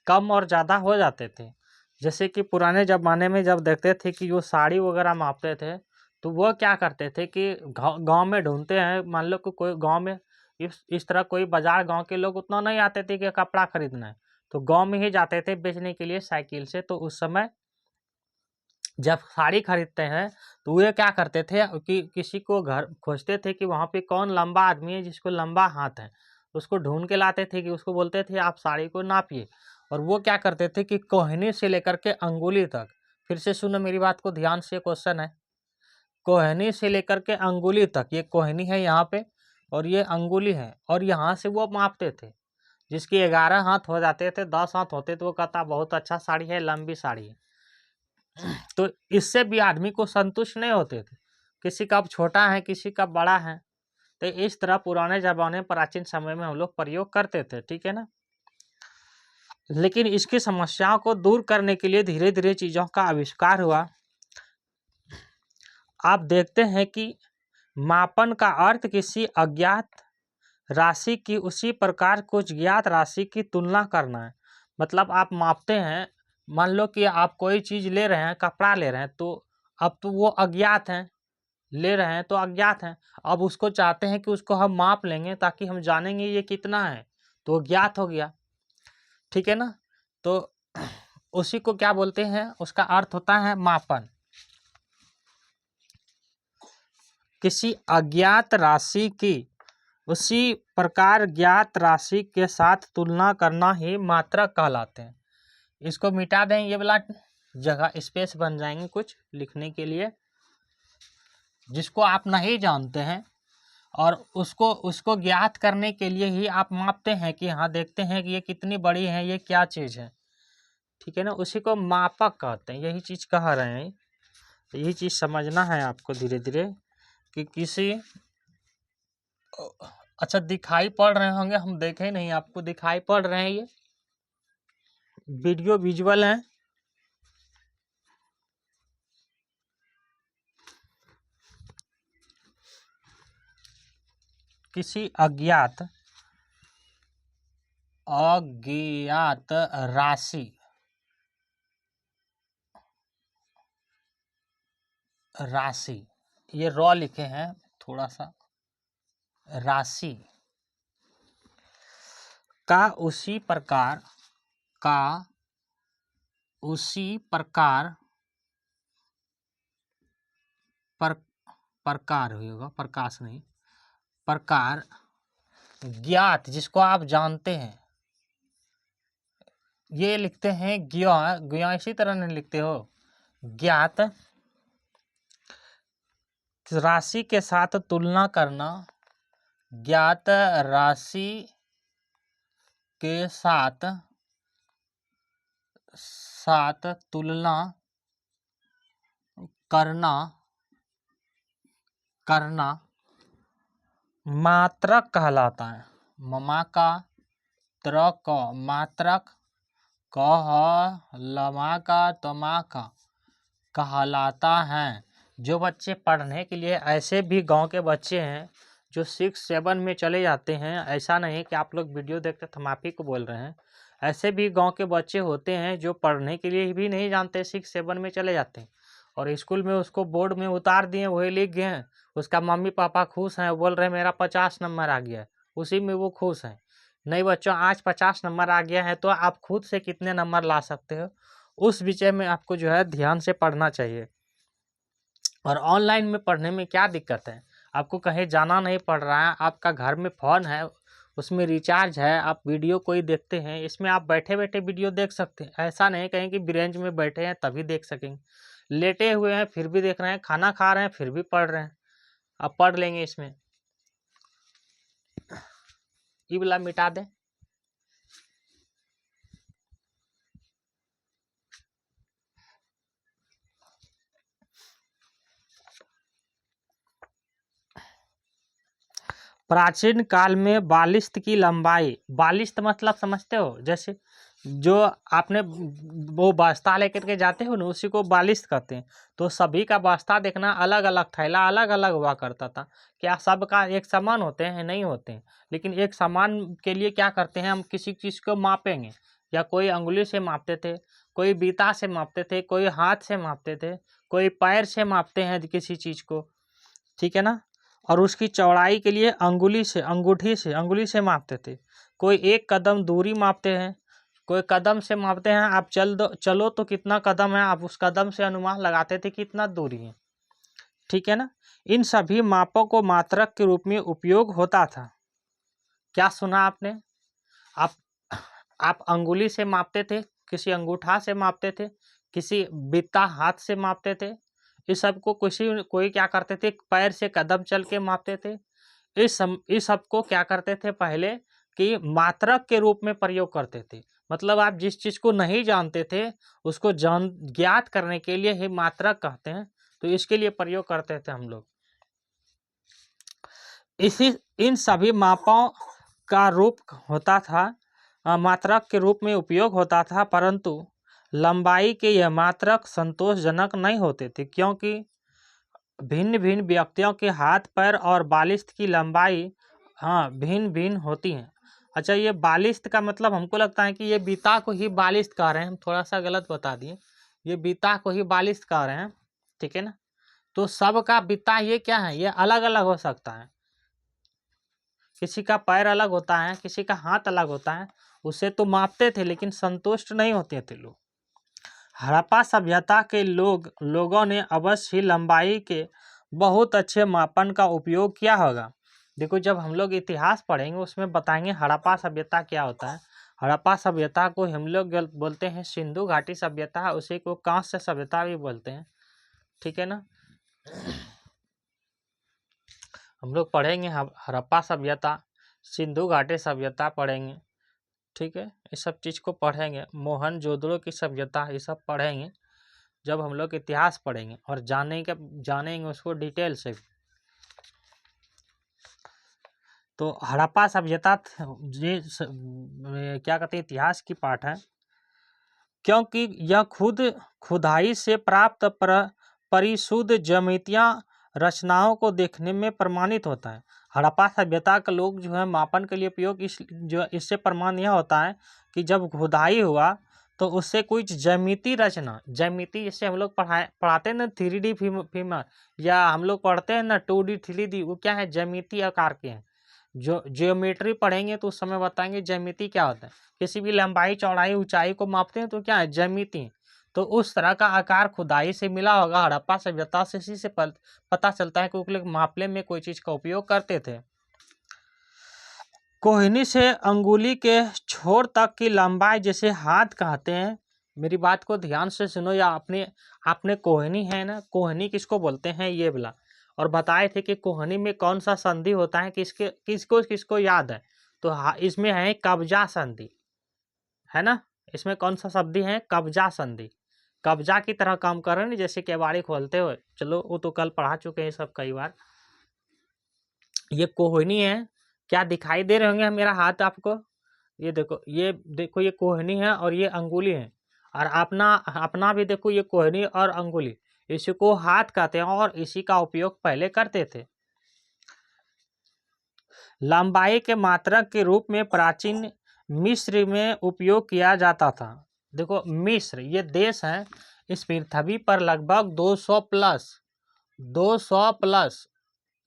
कम और ज़्यादा हो जाते थे। जैसे कि पुराने ज़माने में जब देखते थे कि वो साड़ी वगैरह मापते थे, तो वो क्या करते थे कि गांव में ढूंढते हैं, मान लो कि कोई गांव में इस तरह कोई बाजार, गांव के लोग उतना नहीं आते थे कि कपड़ा खरीदना है, तो गांव में ही जाते थे बेचने के लिए साइकिल से। तो उस समय जब साड़ी खरीदते हैं, तो वे क्या करते थे कि किसी को घर खोजते थे कि वहाँ पे कौन लंबा आदमी है जिसको लंबा हाथ है, उसको ढूंढ के लाते थे, कि उसको बोलते थे आप साड़ी को नापिए। और वो क्या करते थे कि कोहनी से लेकर के अंगुली तक, फिर से सुनो मेरी बात को ध्यान से, क्वेश्चन है, कोहनी से लेकर के अंगुली तक, ये कोहनी है यहाँ पे और ये अंगुली है, और यहाँ से वो मापते थे। जिसकी 11 हाथ हो जाते थे, 10 हाथ होते तो वो कहता बहुत अच्छा साड़ी है, लंबी साड़ी है। तो इससे भी आदमी को संतुष्ट नहीं होते थे, किसी का छोटा है, किसी का बड़ा है। तो इस तरह पुराने जमाने प्राचीन समय में हम लोग प्रयोग करते थे, ठीक है ना। लेकिन इसकी समस्याओं को दूर करने के लिए धीरे धीरे चीज़ों का आविष्कार हुआ। आप देखते हैं कि मापन का अर्थ किसी अज्ञात राशि की उसी प्रकार कुछ ज्ञात राशि की तुलना करना है। मतलब आप मापते हैं, मान लो कि आप कोई चीज़ ले रहे हैं, कपड़ा ले रहे हैं, तो अब तो वो अज्ञात हैं, ले रहे हैं तो अज्ञात हैं। अब उसको चाहते हैं कि उसको हम माप लेंगे ताकि हम जानेंगे ये कितना है, तो ज्ञात हो गया, ठीक है ना। तो उसी को क्या बोलते हैं, उसका अर्थ होता है मापन। किसी अज्ञात राशि की उसी प्रकार ज्ञात राशि के साथ तुलना करना ही मात्रक कहलाते हैं। इसको मिटा दें, ये वाला जगह स्पेस बन जाएंगे कुछ लिखने के लिए, जिसको आप नहीं जानते हैं और उसको ज्ञात करने के लिए ही आप मापते हैं कि हाँ देखते हैं कि ये कितनी बड़ी है, ये क्या चीज़ है, ठीक है ना। उसी को मापक कहते हैं, यही चीज़ कह रहे हैं। यही चीज़ समझना है आपको धीरे धीरे कि किसी, अच्छा दिखाई पड़ रहे होंगे, हम देखे नहीं, आपको दिखाई पड़ रहे हैं, ये वीडियो विजुअल है। किसी अज्ञात राशि ये रॉ लिखे हैं थोड़ा सा, राशि का उसी प्रकार प्रकार होगा, प्रकाश नहीं, प्रकार ज्ञात, जिसको आप जानते हैं, ये लिखते हैं ज्ञा इसी तरह नहीं लिखते हो, ज्ञात राशि के साथ तुलना करना, ज्ञात राशि के साथ तुलना करना मात्रक कहलाता है। ममा का त्रक मात्रक, कह लमा का तमा का कहलाता है। जो बच्चे पढ़ने के लिए, ऐसे भी गांव के बच्चे हैं जो 6-7 में चले जाते हैं, ऐसा नहीं कि आप लोग वीडियो देखते तो हम आप ही को बोल रहे हैं, ऐसे भी गांव के बच्चे होते हैं जो पढ़ने के लिए भी नहीं जानते, 6-7 में चले जाते हैं और स्कूल में उसको बोर्ड में उतार दिए, वही लिख गए हैं, उसका मम्मी पापा खुश हैं, बोल रहे हैं मेरा 50 नंबर आ गया है, उसी में वो खुश हैं। नहीं बच्चों, आज 50 नंबर आ गया है तो आप खुद से कितने नंबर ला सकते हो, उस विषय में आपको जो है ध्यान से पढ़ना चाहिए। और ऑनलाइन में पढ़ने में क्या दिक्कत है, आपको कहीं जाना नहीं पड़ रहा है, आपका घर में फ़ोन है, उसमें रिचार्ज है, आप वीडियो कोई देखते हैं, इसमें आप बैठे बैठे वीडियो देख सकते हैं। ऐसा नहीं कहीं कि ब्रेंच में बैठे हैं तभी देख सकेंगे, लेटे हुए हैं फिर भी देख रहे हैं, खाना खा रहे हैं फिर भी पढ़ रहे हैं, आप पढ़ लेंगे। इसमें ये वाला मिटा दें। प्राचीन काल में बालिश्त की लंबाई, बालिश्त मतलब समझते हो, जैसे जो आपने वो बस्ता लेकर के जाते हो ना, उसी को बालिश्त कहते हैं। तो सभी का बस्ता देखना अलग अलग, थैला अलग अलग हुआ करता था। क्या सबका एक समान होते हैं? नहीं होते हैं। लेकिन एक समान के लिए क्या करते हैं, हम किसी चीज़ को मापेंगे, या कोई अंगुली से मापते थे, कोई बीता से मापते थे, कोई हाथ से मापते थे, कोई पैर से मापते हैं किसी चीज़ को, ठीक है ना। और उसकी चौड़ाई के लिए अंगूठी से मापते थे। कोई एक कदम दूरी मापते हैं, कोई कदम से मापते हैं, आप चलो तो कितना कदम है, आप उस कदम से अनुमान लगाते थे कितना दूरी है, ठीक है ना। इन सभी मापों को मात्रक के रूप में उपयोग होता था। क्या सुना आपने? आप आप अंगुली से मापते थे, किसी अंगूठा से मापते थे, किसी बित्ता हाथ से मापते थे, इस सब को कोई क्या करते थे, पैर से कदम चल के मापते थे। इस सब को क्या करते थे पहले कि मात्रक के रूप में प्रयोग करते थे। मतलब आप जिस चीज को नहीं जानते थे उसको ज्ञात करने के लिए ही मात्रक कहते हैं, तो इसके लिए प्रयोग करते थे हम लोग। इन सभी मापों का रूप होता था, मात्रक के रूप में उपयोग होता था, परंतु लंबाई के यह मात्रक संतोषजनक नहीं होते थे, क्योंकि भिन्न भिन्न व्यक्तियों के हाथ पैर और बालिश्त की लंबाई भिन्न भिन्न होती हैं। अच्छा, ये बालिश्त का मतलब हमको लगता है कि ये बीता को ही बालिश्त कह रहे हैं, हम थोड़ा सा गलत बता दिए, ये बीता को ही बालिश्त कह रहे हैं, ठीक है ना। तो सबका बीता ये क्या है, ये अलग अलग हो सकता है, किसी का पैर अलग होता है, किसी का हाथ अलग होता है, उसे तो मापते थे लेकिन संतुष्ट नहीं होते थे लोग। हड़प्पा सभ्यता के लोगों ने अवश्य ही लंबाई के बहुत अच्छे मापन का उपयोग किया होगा। देखो, जब हम लोग इतिहास पढ़ेंगे उसमें बताएंगे हड़प्पा सभ्यता क्या होता है। हड़प्पा सभ्यता को हम लोग बोलते हैं सिंधु घाटी सभ्यता, उसी को कांस्य सभ्यता भी बोलते हैं, ठीक है ना। हम लोग पढ़ेंगे हड़प्पा सभ्यता, सिंधु घाटी सभ्यता पढ़ेंगे, ठीक है। इस सब चीज़ को पढ़ेंगे, मोहनजोदड़ो की सभ्यता, ये सब पढ़ेंगे जब हम लोग इतिहास पढ़ेंगे और जानेंगे उसको डिटेल से। तो हड़प्पा सभ्यता ये क्या कहते हैं, इतिहास की पाठ है, क्योंकि यह खुदाई से प्राप्त परिशुद्ध ज्यामितीय रचनाओं को देखने में प्रमाणित होता है। हड़प्पा सभ्यता का लोग जो है मापन के लिए उपयोग इससे प्रमाण यह होता है कि जब खुदाई हुआ तो उससे कुछ ज्यामिति रचना, ज्यामिति जैसे हम लोग पढ़ाते हैं ना 3D फिगर, या हम लोग पढ़ते हैं ना 2D 3D, वो क्या है, ज्यामिति आकार के हैं। जो ज्योमेट्री पढ़ेंगे तो उस समय बताएंगे ज्यामिति क्या होता है। किसी भी लंबाई चौड़ाई ऊंचाई को मापते हैं तो क्या है, ज्यामिति। तो उस तरह का आकार खुदाई से मिला होगा हड़प्पा सभ्यता से, इसी से पता चलता है कि वो लोग मापने में कोई चीज का उपयोग करते थे। कोहनी से अंगुली के छोर तक की लंबाई जैसे हाथ कहते हैं, मेरी बात को ध्यान से सुनो, या आपने कोहनी है ना, कोहनी किसको बोलते हैं ये बोला, और बताए थे कि कोहनी में कौन सा संधि होता है, किसको किसको याद है, तो इसमें है कब्जा संधि, है ना। इसमें कौन सा संधि है, कब्जा संधि, कब्जा की तरह काम कर रहे हैं जैसे केवाड़ी खोलते हुए, चलो वो तो कल पढ़ा चुके हैं सब कई बार। ये कोहनी है, क्या दिखाई दे रहे होंगे मेरा हाथ आपको, ये देखो, ये कोहनी है और ये अंगुली है, और अपना भी देखो, ये कोहनी और अंगुली, इसी को हाथ कहते हैं और इसी का उपयोग पहले करते थे। लंबाई के मात्रक के रूप में प्राचीन मिस्र में उपयोग किया जाता था। देखो, मिस्र ये देश है, इस पृथ्वी पर लगभग 200 प्लस,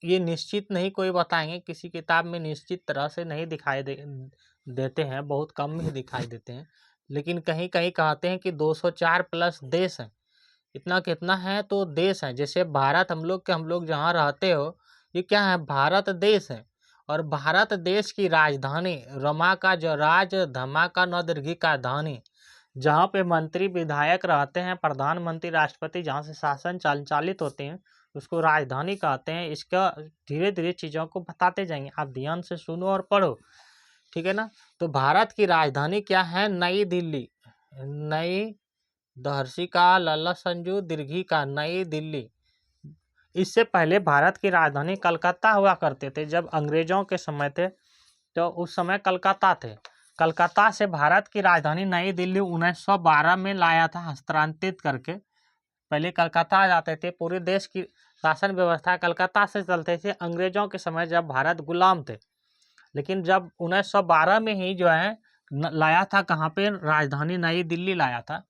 ये निश्चित नहीं कोई बताएंगे, किसी किताब में निश्चित तरह से नहीं दिखाई देते हैं, बहुत कम ही दिखाई देते हैं, लेकिन कहीं कहीं कहते हैं कि 204 प्लस देश हैं। इतना कितना है, तो देश है, जैसे भारत, हम लोग जहाँ रहते हो, ये क्या है, भारत देश है, और भारत देश की राजधानी रमा का जो धमा का नदीर्घी का धानी, जहाँ पे मंत्री विधायक रहते हैं, प्रधानमंत्री राष्ट्रपति जहाँ से शासन संचालित होते हैं, उसको राजधानी कहते हैं। इसका धीरे धीरे चीज़ों को बताते जाएंगे, आप ध्यान से सुनो और पढ़ो, ठीक है ना। तो भारत की राजधानी क्या है, नई दिल्ली, नई दहर्षि का लल्ला संजू दीर्घी का नई दिल्ली। इससे पहले भारत की राजधानी कलकत्ता हुआ करते थे, जब अंग्रेजों के समय थे तो उस समय कलकत्ता थे। कलकत्ता से भारत की राजधानी नई दिल्ली 1912 में लाया था हस्तांतरित करके। पहले कलकत्ता आ जाते थे, पूरे देश की शासन व्यवस्था कलकत्ता से चलते थे अंग्रेजों के समय जब भारत गुलाम थे। लेकिन जब 1912 में ही जो है लाया था, कहाँ पे, राजधानी नई दिल्ली लाया था,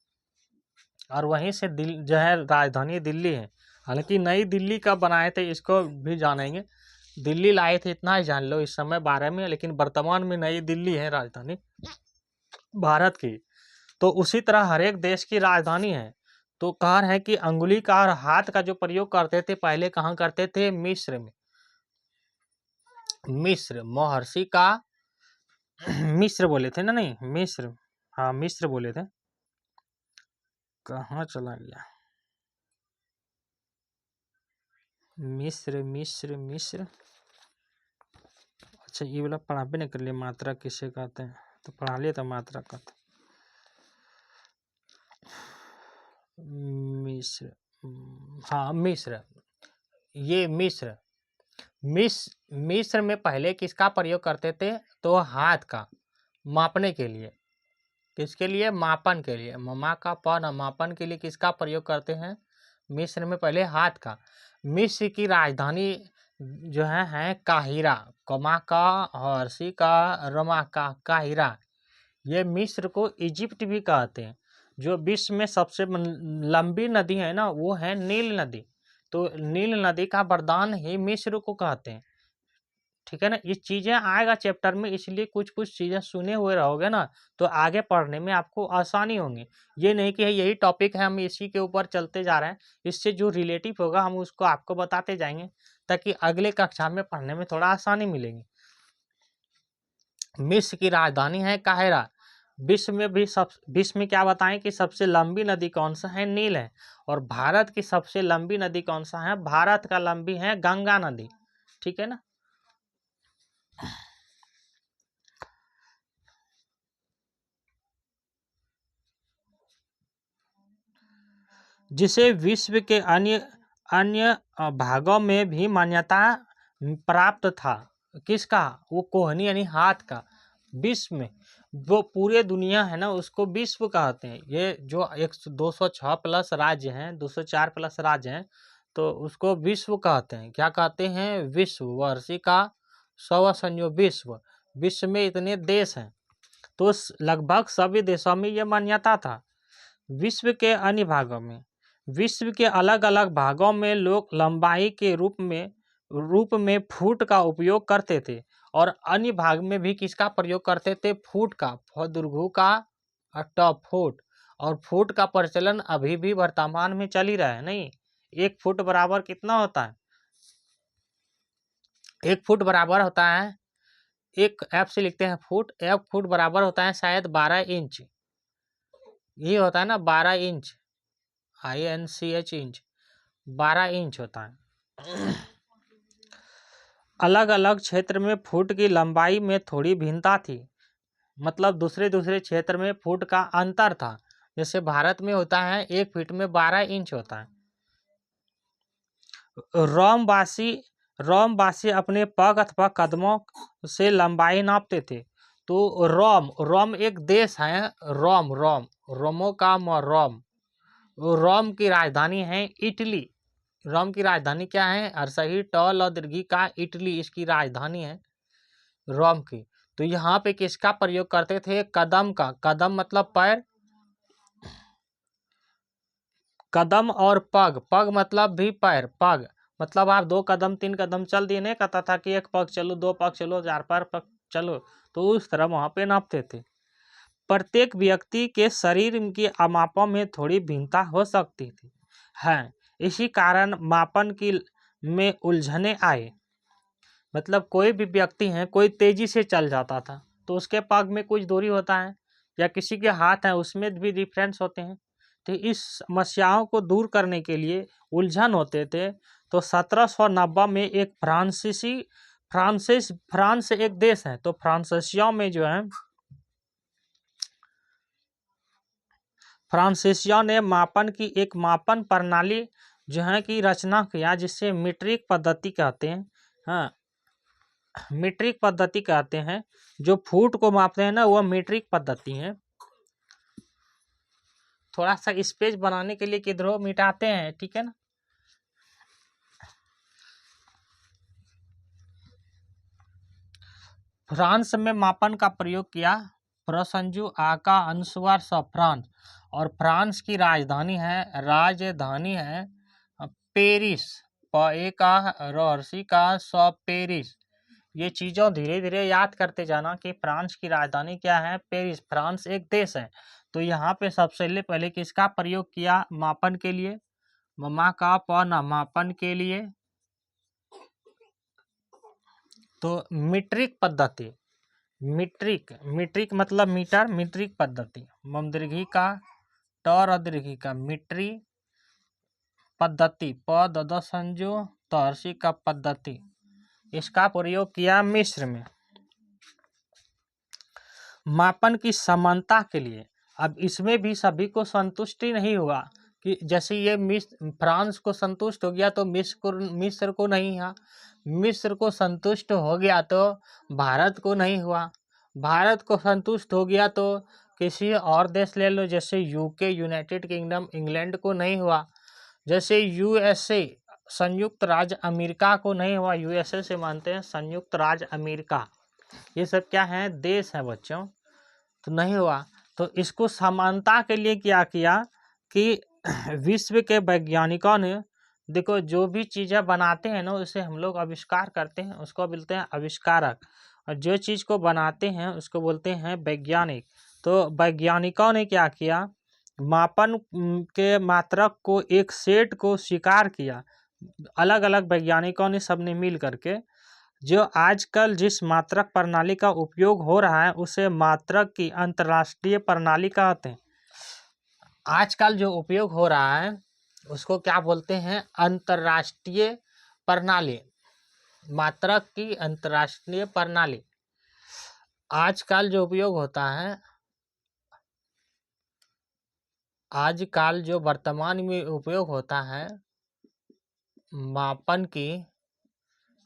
और वहीं से जो है राजधानी दिल्ली है। हालांकि नई दिल्ली कब बनाए थे इसको भी जानेंगे, दिल्ली लाए थे इतना ही जान लो इस समय 12 में, लेकिन वर्तमान में नई दिल्ली है राजधानी भारत की। तो उसी तरह हर एक देश की राजधानी है। तो कह रहे हैं कि अंगुली का और हाथ का जो प्रयोग करते थे पहले कहाँ करते थे, मिस्र में, मिस्र महर्षि का मिस्र बोले थे ना, नहीं मिस्र, हाँ मिस्र बोले थे, कहाँ चला गया, मिस्र मिस्र मिस्र। अच्छा ये वाला पढ़ाबे नहीं कर लिए, मात्रा किसे कहते हैं, तो पढ़ा लिए तो मात्रा कहते मिस्र। हाँ मिस्र, ये मिस्र। मिस्र में पहले किसका प्रयोग करते थे, तो हाथ का, मापने के लिए। किसके लिए, मापन के लिए। ममा का पन, मापन के लिए किसका प्रयोग करते हैं, मिस्र में पहले हाथ का। मिस्र की राजधानी जो है काहिरा, कमा का, हर्षी का, रमा का, काहिरा। ये मिस्र को इजिप्ट भी कहते हैं। जो विश्व में सबसे लंबी नदी है ना, वो है नील नदी। तो नील नदी का वरदान ही मिस्र को कहते हैं। ठीक है ना, ये चीजें आएगा चैप्टर में, इसलिए कुछ कुछ चीजें सुने हुए रहोगे ना, तो आगे पढ़ने में आपको आसानी होगी। ये नहीं कि यही टॉपिक है, हम इसी के ऊपर चलते जा रहे हैं। इससे जो रिलेटिव होगा हम उसको आपको बताते जाएंगे, ताकि अगले कक्षा में पढ़ने में थोड़ा आसानी मिलेगी। मिस्र की राजधानी है काहिरा। विश्व में क्या बताएं कि सबसे लंबी नदी कौन सा है, नील है। और भारत की सबसे लंबी नदी कौन सा है, भारत का लंबी है गंगा नदी। ठीक है ना। जिसे विश्व के अन्य अन्य भागों में भी मान्यता प्राप्त था। किसका, वो कोहनी यानी हाथ का। विश्व में वो पूरे दुनिया है ना, उसको विश्व कहते हैं। ये जो 206 प्लस राज्य हैं, 204 प्लस राज्य हैं, तो उसको विश्व कहते हैं। क्या कहते हैं, विश्व। वर्षी का 100 संयोग विश्व। विश्व में इतने देश हैं, तो लगभग सभी देशों में ये मान्यता था। विश्व के अन्य भागों में, विश्व के अलग अलग भागों में लोग लंबाई के रूप में फुट का उपयोग करते थे। और अन्य भाग में भी किसका प्रयोग करते थे, फुट का, फुट का, फुट। और फुट का प्रचलन अभी भी वर्तमान में चल ही रहा है। नहीं, 1 फुट बराबर कितना होता है, 1 फुट बराबर होता है, एक एफ से लिखते हैं फुट, 1 फुट बराबर होता है शायद 12 इंच। ये होता है ना 12 इंच, INCH इंच, 12 इंच होता है। अलग अलग क्षेत्र में फुट की लंबाई में थोड़ी भिन्नता थी, मतलब दूसरे दूसरे क्षेत्र में फुट का अंतर था। जैसे भारत में होता है 1 फीट में 12 इंच होता है। रोमवासी अपने पग अथवा कदमों से लंबाई नापते थे। तो रोम एक देश है, रोमो का रोम। रोम की राजधानी है इटली। रोम की राजधानी क्या है, अरसही टॉल और दीर्घी का इटली इसकी राजधानी है रोम की। तो यहाँ पे किसका प्रयोग करते थे, कदम का। कदम मतलब पैर, कदम और पग, पग मतलब भी पैर, पग मतलब आप 2 कदम 3 कदम चल दिए, नहीं कहता था कि 1 पग चलो, 2 पग चलो, 4 पग चलो। तो उस तरह वहाँ पे नापते थे। प्रत्येक व्यक्ति के शरीर की मापों में थोड़ी भिन्नता हो सकती थी है। इसी कारण मापन की में उलझने आए। मतलब कोई भी व्यक्ति है, कोई तेजी से चल जाता था तो उसके पग में कुछ दूरी होता है, या किसी के हाथ है उसमें भी डिफरेंस होते हैं। तो इस समस्याओं को दूर करने के लिए उलझन होते थे। तो 1790 में एक फ्रांस एक देश है, तो फ्रांसीसियों में जो है, फ्रांसीसियों ने मापन की एक मापन प्रणाली जो है की रचना किया, जिससे मीट्रिक पद्धति कहते हैं। हाँ, मीट्रिक पद्धति कहते हैं। जो फुट को मापते हैं ना, वह मीट्रिक पद्धति है। थोड़ा सा स्पेस बनाने के लिए किधरों मिटाते हैं, ठीक है ना। फ्रांस में मापन का प्रयोग किया, प्रसंजु आका अनुस्वार स फ्रांस। और फ्रांस की राजधानी है पेरिस, का रर्सी का स पेरिस। ये चीज़ों धीरे धीरे याद करते जाना कि फ्रांस की राजधानी क्या है, पेरिस। फ्रांस एक देश है। तो यहाँ पे सबसे पहले किसका प्रयोग किया मापन के लिए, ममा का पौना, मापन के लिए, तो मीट्रिक पद्धति। मीट्रिक मतलब मीटर, मीट्रिक पद्धति। मम दीर्घी का टॉर दीर्घी का मीट्री पद्धति, प द संजो तौरसी का पद्धति, इसका प्रयोग किया मिस्र में मापन की समानता के लिए। अब इसमें भी सभी को संतुष्टि नहीं हुआ कि जैसे ये फ्रांस को संतुष्ट हो गया तो मिस्र को नहीं हुआ, मिस्र को संतुष्ट हो गया तो भारत को नहीं हुआ, भारत को संतुष्ट हो गया तो किसी और देश ले लो जैसे यूके यूनाइटेड किंगडम इंग्लैंड को नहीं हुआ, जैसे यूएसए संयुक्त राज्य अमेरिका को नहीं हुआ, यूएसए से मानते हैं संयुक्त राज्य अमेरिका, ये सब क्या है देश है बच्चों, तो नहीं हुआ। तो इसको समानता के लिए क्या किया कि विश्व के वैज्ञानिकों ने देखो जो भी चीज़ें बनाते हैं ना उसे हम लोग आविष्कार करते हैं उसको बोलते हैं आविष्कारक, और जो चीज़ को बनाते हैं उसको बोलते हैं वैज्ञानिक। तो वैज्ञानिकों ने क्या किया, मापन के मात्रक को एक सेट को स्वीकार किया, अलग अलग वैज्ञानिकों ने सबने मिल करके जो आजकल जिस मात्रक प्रणाली का उपयोग हो रहा है उसे मात्रक की अंतर्राष्ट्रीय प्रणाली कहते हैं। आजकल जो उपयोग हो रहा है उसको क्या बोलते हैं, अंतर्राष्ट्रीय प्रणाली, मात्रक की अंतर्राष्ट्रीय प्रणाली। आजकल जो उपयोग होता है, आजकल जो वर्तमान में उपयोग होता है मापन की,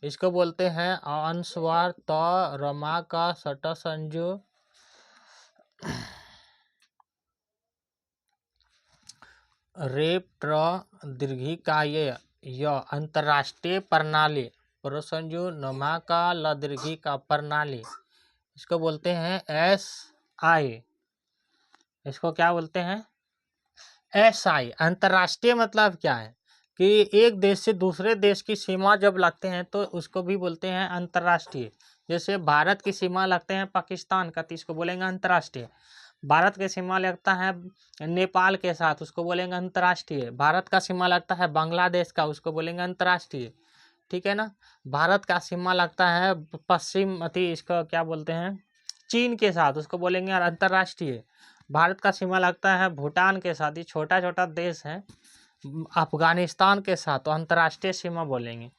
इसको बोलते हैं अनुस्वार त रमा का सट संजू रेप ट्र दीर्घी का ये अंतर्राष्ट्रीय प्रणाली प्रसंजु नमा का ल दीर्घी का प्रणाली, इसको बोलते हैं SI। इसको क्या बोलते हैं, SI। अंतर्राष्ट्रीय मतलब क्या है कि एक देश से दूसरे देश की सीमा जब लगते हैं तो उसको भी बोलते हैं अंतर्राष्ट्रीय। जैसे भारत की सीमा लगते हैं पाकिस्तान का तो इसको बोलेंगे अंतर्राष्ट्रीय, भारत की सीमा लगता है नेपाल के साथ उसको बोलेंगे अंतर्राष्ट्रीय, भारत का सीमा लगता है बांग्लादेश का उसको बोलेंगे अंतर्राष्ट्रीय, ठीक है ना। भारत का सीमा लगता है पश्चिम इसको क्या बोलते हैं चीन के साथ उसको बोलेंगे अंतर्राष्ट्रीय। भारत का सीमा लगता है भूटान के साथ, ये छोटा छोटा देश है, अफगानिस्तान के साथ, तो अंतर्राष्ट्रीय सीमा बोलेंगे,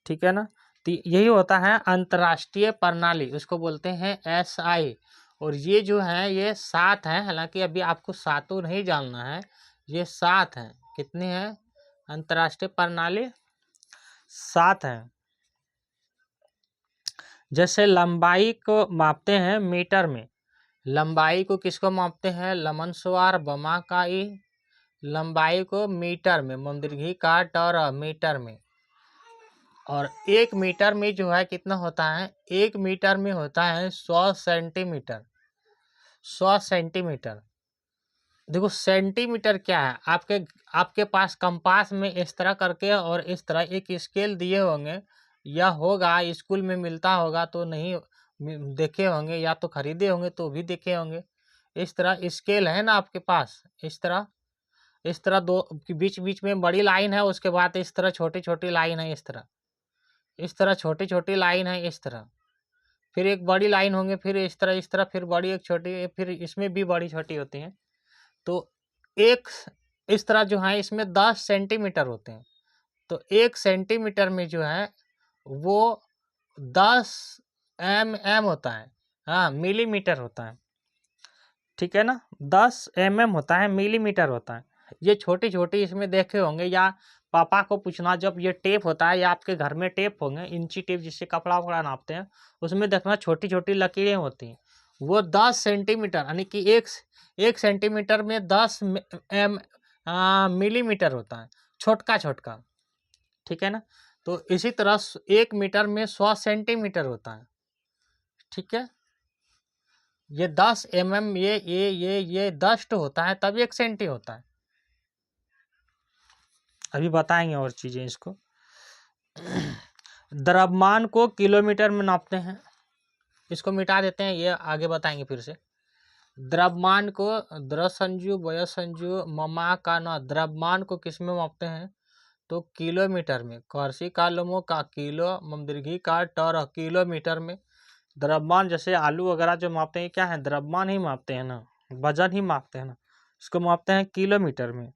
ठीक है ना। तो यही होता है अंतर्राष्ट्रीय प्रणाली, उसको बोलते हैं SI। और ये जो है ये 7 है, हालांकि अभी आपको सातों नहीं जानना है, ये 7 हैं। कितनी है अंतर्राष्ट्रीय प्रणाली, 7 है। जैसे लंबाई को मापते हैं मीटर में, लंबाई को किसको मापते हैं, लमनस्वार बमाकाई, लंबाई को मीटर में, मंदीर्घी का टर मीटर में। और 1 मीटर में जो है कितना होता है, 1 मीटर में होता है 100 सेंटीमीटर, 100 सेंटीमीटर। देखो सेंटीमीटर क्या है, आपके पास कंपास में इस तरह करके और इस तरह एक स्केल दिए होंगे, या होगा स्कूल में मिलता होगा तो नहीं देखे होंगे, या तो खरीदे होंगे तो भी देखे होंगे। इस तरह स्केल है ना आपके पास, इस तरह दो बीच बीच में बड़ी लाइन है, उसके बाद इस तरह छोटी छोटी लाइन है, इस तरह छोटी छोटी लाइन है, इस तरह फिर एक बड़ी लाइन होंगे, फिर इस तरह फिर बड़ी एक छोटी, फिर इसमें भी बड़ी छोटी होती हैं। तो एक इस तरह जो है इसमें 10 सेंटीमीटर होते हैं, तो 1 सेंटीमीटर में जो है वो 10 mm होता है, हाँ मिलीमीटर होता है, ठीक है ना, 10 mm होता है, मिलीमीटर होता है। ये छोटी छोटी इसमें देखे होंगे, या पापा को पूछना, जब ये टेप होता है या आपके घर में टेप होंगे, इंची टेप जिससे कपड़ा वपड़ा नापते हैं, उसमें देखना छोटी छोटी लकीरें होती हैं, वो 10 सेंटीमीटर यानी कि एक सेंटीमीटर में 10 मिलीमीटर होता है, छोटका छोटका, ठीक है ना। तो इसी तरह 1 मीटर में 100 सेंटीमीटर होता है, ठीक है। ये 10 mm ये 10 होता है, तब 1 सेंटी होता है। अभी बताएंगे और चीजें इसको। द्रव्यमान को किलोमीटर में नापते हैं, इसको मिटा देते हैं, ये आगे बताएंगे फिर से। द्रव्यमान को द्रसंजु वयसंजु ममा का न, द्रव्यमान को किस में मापते हैं, तो किलोमीटर में, कर्सी का लोमो का किलो, ममदीर्घी का टर किलोमीटर में। द्रव्यमान जैसे आलू वगैरह जो मापते हैं क्या है, द्रव्यमान ही मापते हैं ना, वजन ही मापते हैं ना, इसको मापते हैं किलोमीटर में।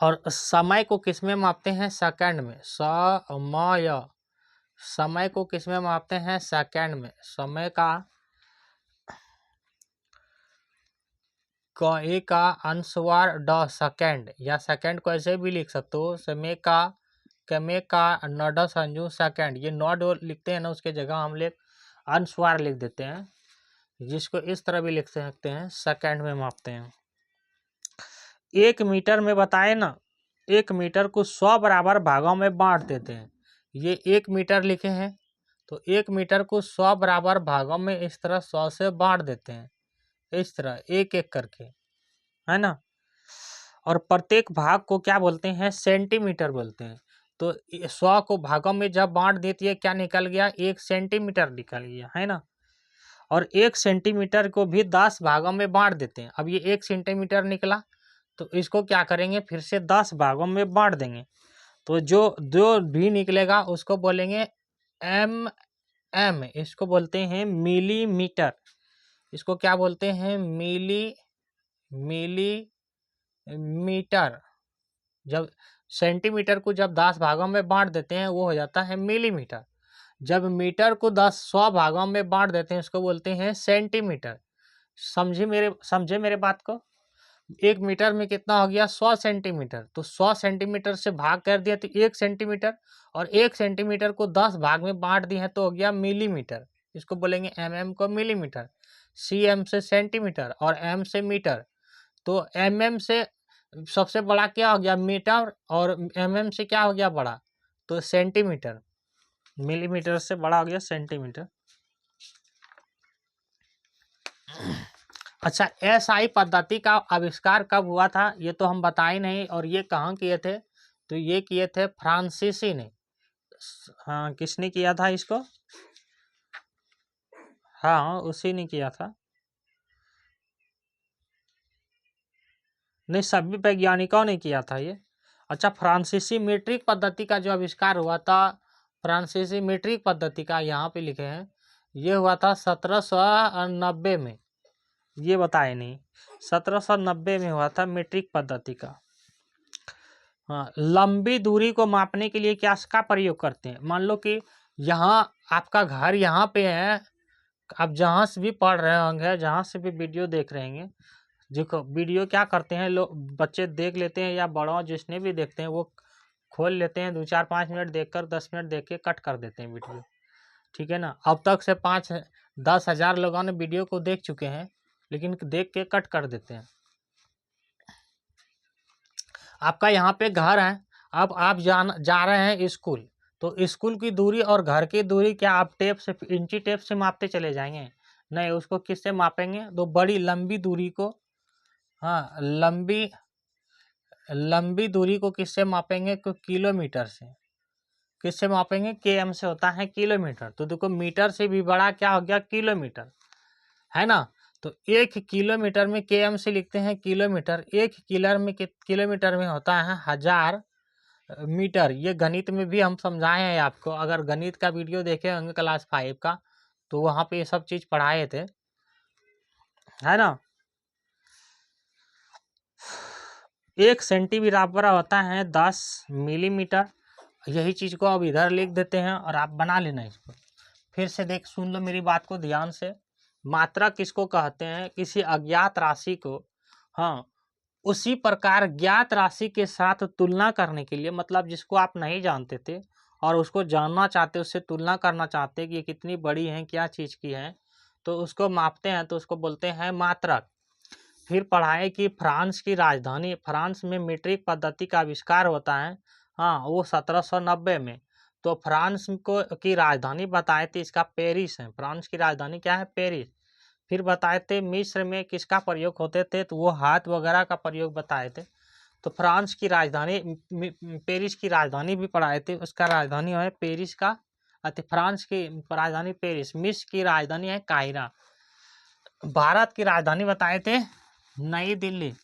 और समय को किस में मापते हैं? सेकंड में। समय को किस में मापते हैं? सेकंड में। समय का एक का अनुस्वार ड सेकंड, या सेकंड को ऐसे भी लिख सकते हो, समय का नड संजू सेकंड। ये नॉड लिखते हैं ना, उसके जगह हम लोग अनुस्वार लिख देते हैं, जिसको इस तरह भी लिख सकते हैं, सेकंड में मापते हैं। 1 मीटर में बताए ना, 1 मीटर को 100 बराबर भागों में बांट देते हैं। ये 1 मीटर लिखे हैं, तो 1 मीटर को 100 बराबर भागों में इस तरह 100 से बांट देते हैं, इस तरह एक एक करके, है ना। और प्रत्येक भाग को क्या बोलते हैं? सेंटीमीटर बोलते हैं। तो 100 को भागों में जब बांट देती है, क्या निकल गया? 1 सेंटीमीटर निकल गया, है ना। और 1 सेंटीमीटर को भी 10 भागों में बांट देते हैं। अब ये 1 सेंटीमीटर निकला, तो इसको क्या करेंगे? फिर से 10 भागों में बांट देंगे, तो जो भी निकलेगा उसको बोलेंगे इसको बोलते हैं मिलीमीटर। इसको क्या बोलते हैं? मिलीमीटर। जब सेंटीमीटर को जब 10 भागों में बांट देते हैं, वो हो जाता है मिलीमीटर। जब मीटर को 100 भागों में बांट देते हैं, उसको बोलते हैं सेंटीमीटर। समझे मेरे बात को? 1 मीटर में कितना हो गया? 100 सेंटीमीटर। तो 100 सेंटीमीटर से भाग कर दिया तो 1 सेंटीमीटर, और 1 सेंटीमीटर को 10 भाग में बांट दिए हैं तो हो गया मिलीमीटर। इसको बोलेंगे को मिलीमीटर, cm से सेंटीमीटर और m से मीटर। तो mm से सबसे बड़ा क्या हो गया? मीटर, और mm से क्या हो गया बड़ा? तो सेंटीमीटर। मिलीमीटर से बड़ा हो गया सेंटीमीटर। अच्छा, SI पद्धति का आविष्कार कब हुआ था? ये तो हम बताए नहीं। और ये कहाँ किए थे? तो ये किए थे फ्रांसीसी ने। हाँ, किसने किया था इसको? हाँ, उसी ने किया था। नहीं, सभी वैज्ञानिकों ने किया था ये। अच्छा, फ्रांसीसी मीट्रिक पद्धति का जो आविष्कार हुआ था, फ्रांसीसी मीट्रिक पद्धति का यहाँ पे लिखे हैं, ये हुआ था 1790 में। ये बताए नहीं, 1790 में हुआ था मीट्रिक पद्धति का। हाँ, लंबी दूरी को मापने के लिए क्या का प्रयोग करते हैं? मान लो कि यहाँ आपका घर यहाँ पे है, आप जहाँ से भी पढ़ रहे होंगे, जहाँ से भी वीडियो देख रहे हैं, देखो वीडियो क्या करते हैं लोग, बच्चे देख लेते हैं या बड़ों जिसने भी देखते हैं, वो खोल लेते हैं, 2-4-5 मिनट देखकर 10 मिनट देख के कट कर देते हैं वीडियो, ठीक है ना। अब तक से 5-10 हजार लोगों ने वीडियो को देख चुके हैं, लेकिन देख के कट कर देते हैं। आपका यहाँ पे घर है, अब आप जा रहे हैं स्कूल, तो स्कूल की दूरी और घर की दूरी क्या आप टेप से, इंची टेप से मापते चले जाएंगे? नहीं, उसको किससे मापेंगे? तो बड़ी लंबी दूरी को, हाँ, लंबी दूरी को किससे मापेंगे? किलोमीटर से। किससे मापेंगे? km से होता है किलोमीटर। तो देखो, मीटर से भी बड़ा क्या हो गया? किलोमीटर, है ना। तो 1 किलोमीटर में km से लिखते हैं किलोमीटर। 1 किलोमीटर में होता है 1000 मीटर। ये गणित में भी हम समझाए हैं आपको, अगर गणित का वीडियो देखे होंगे क्लास 5 का, तो वहाँ पे ये सब चीज़ पढ़ाए थे, है ना। 1 सेंटीमीटर बराबर होता है 10 मिलीमीटर। यही चीज़ को अब इधर लिख देते हैं और आप बना लेना इसको। फिर से सुन लो मेरी बात को ध्यान से। मात्रा किसको कहते हैं? किसी अज्ञात राशि को, हाँ, उसी प्रकार ज्ञात राशि के साथ तुलना करने के लिए, मतलब जिसको आप नहीं जानते थे और उसको जानना चाहते, उससे तुलना करना चाहते कि ये कितनी बड़ी है, क्या चीज़ की है, तो उसको मापते हैं, तो उसको बोलते हैं मात्रक। फिर पढ़ाए कि फ्रांस में मीट्रिक पद्धति का आविष्कार होता है, हाँ, वो 1790 में। तो फ्रांस को की राजधानी बताए थे, इसका पेरिस है। फ्रांस की राजधानी क्या है? पेरिस। फिर बताए थे मिस्र में किसका प्रयोग होते थे, तो वो हाथ वगैरह का प्रयोग बताए थे। तो फ्रांस की राजधानी, पेरिस की राजधानी भी पढ़ाए थे, उसका राजधानी है पेरिस का। फ्रांस की राजधानी पेरिस, मिस्र की राजधानी है काहिरा। भारत की राजधानी बताए थे नई दिल्ली।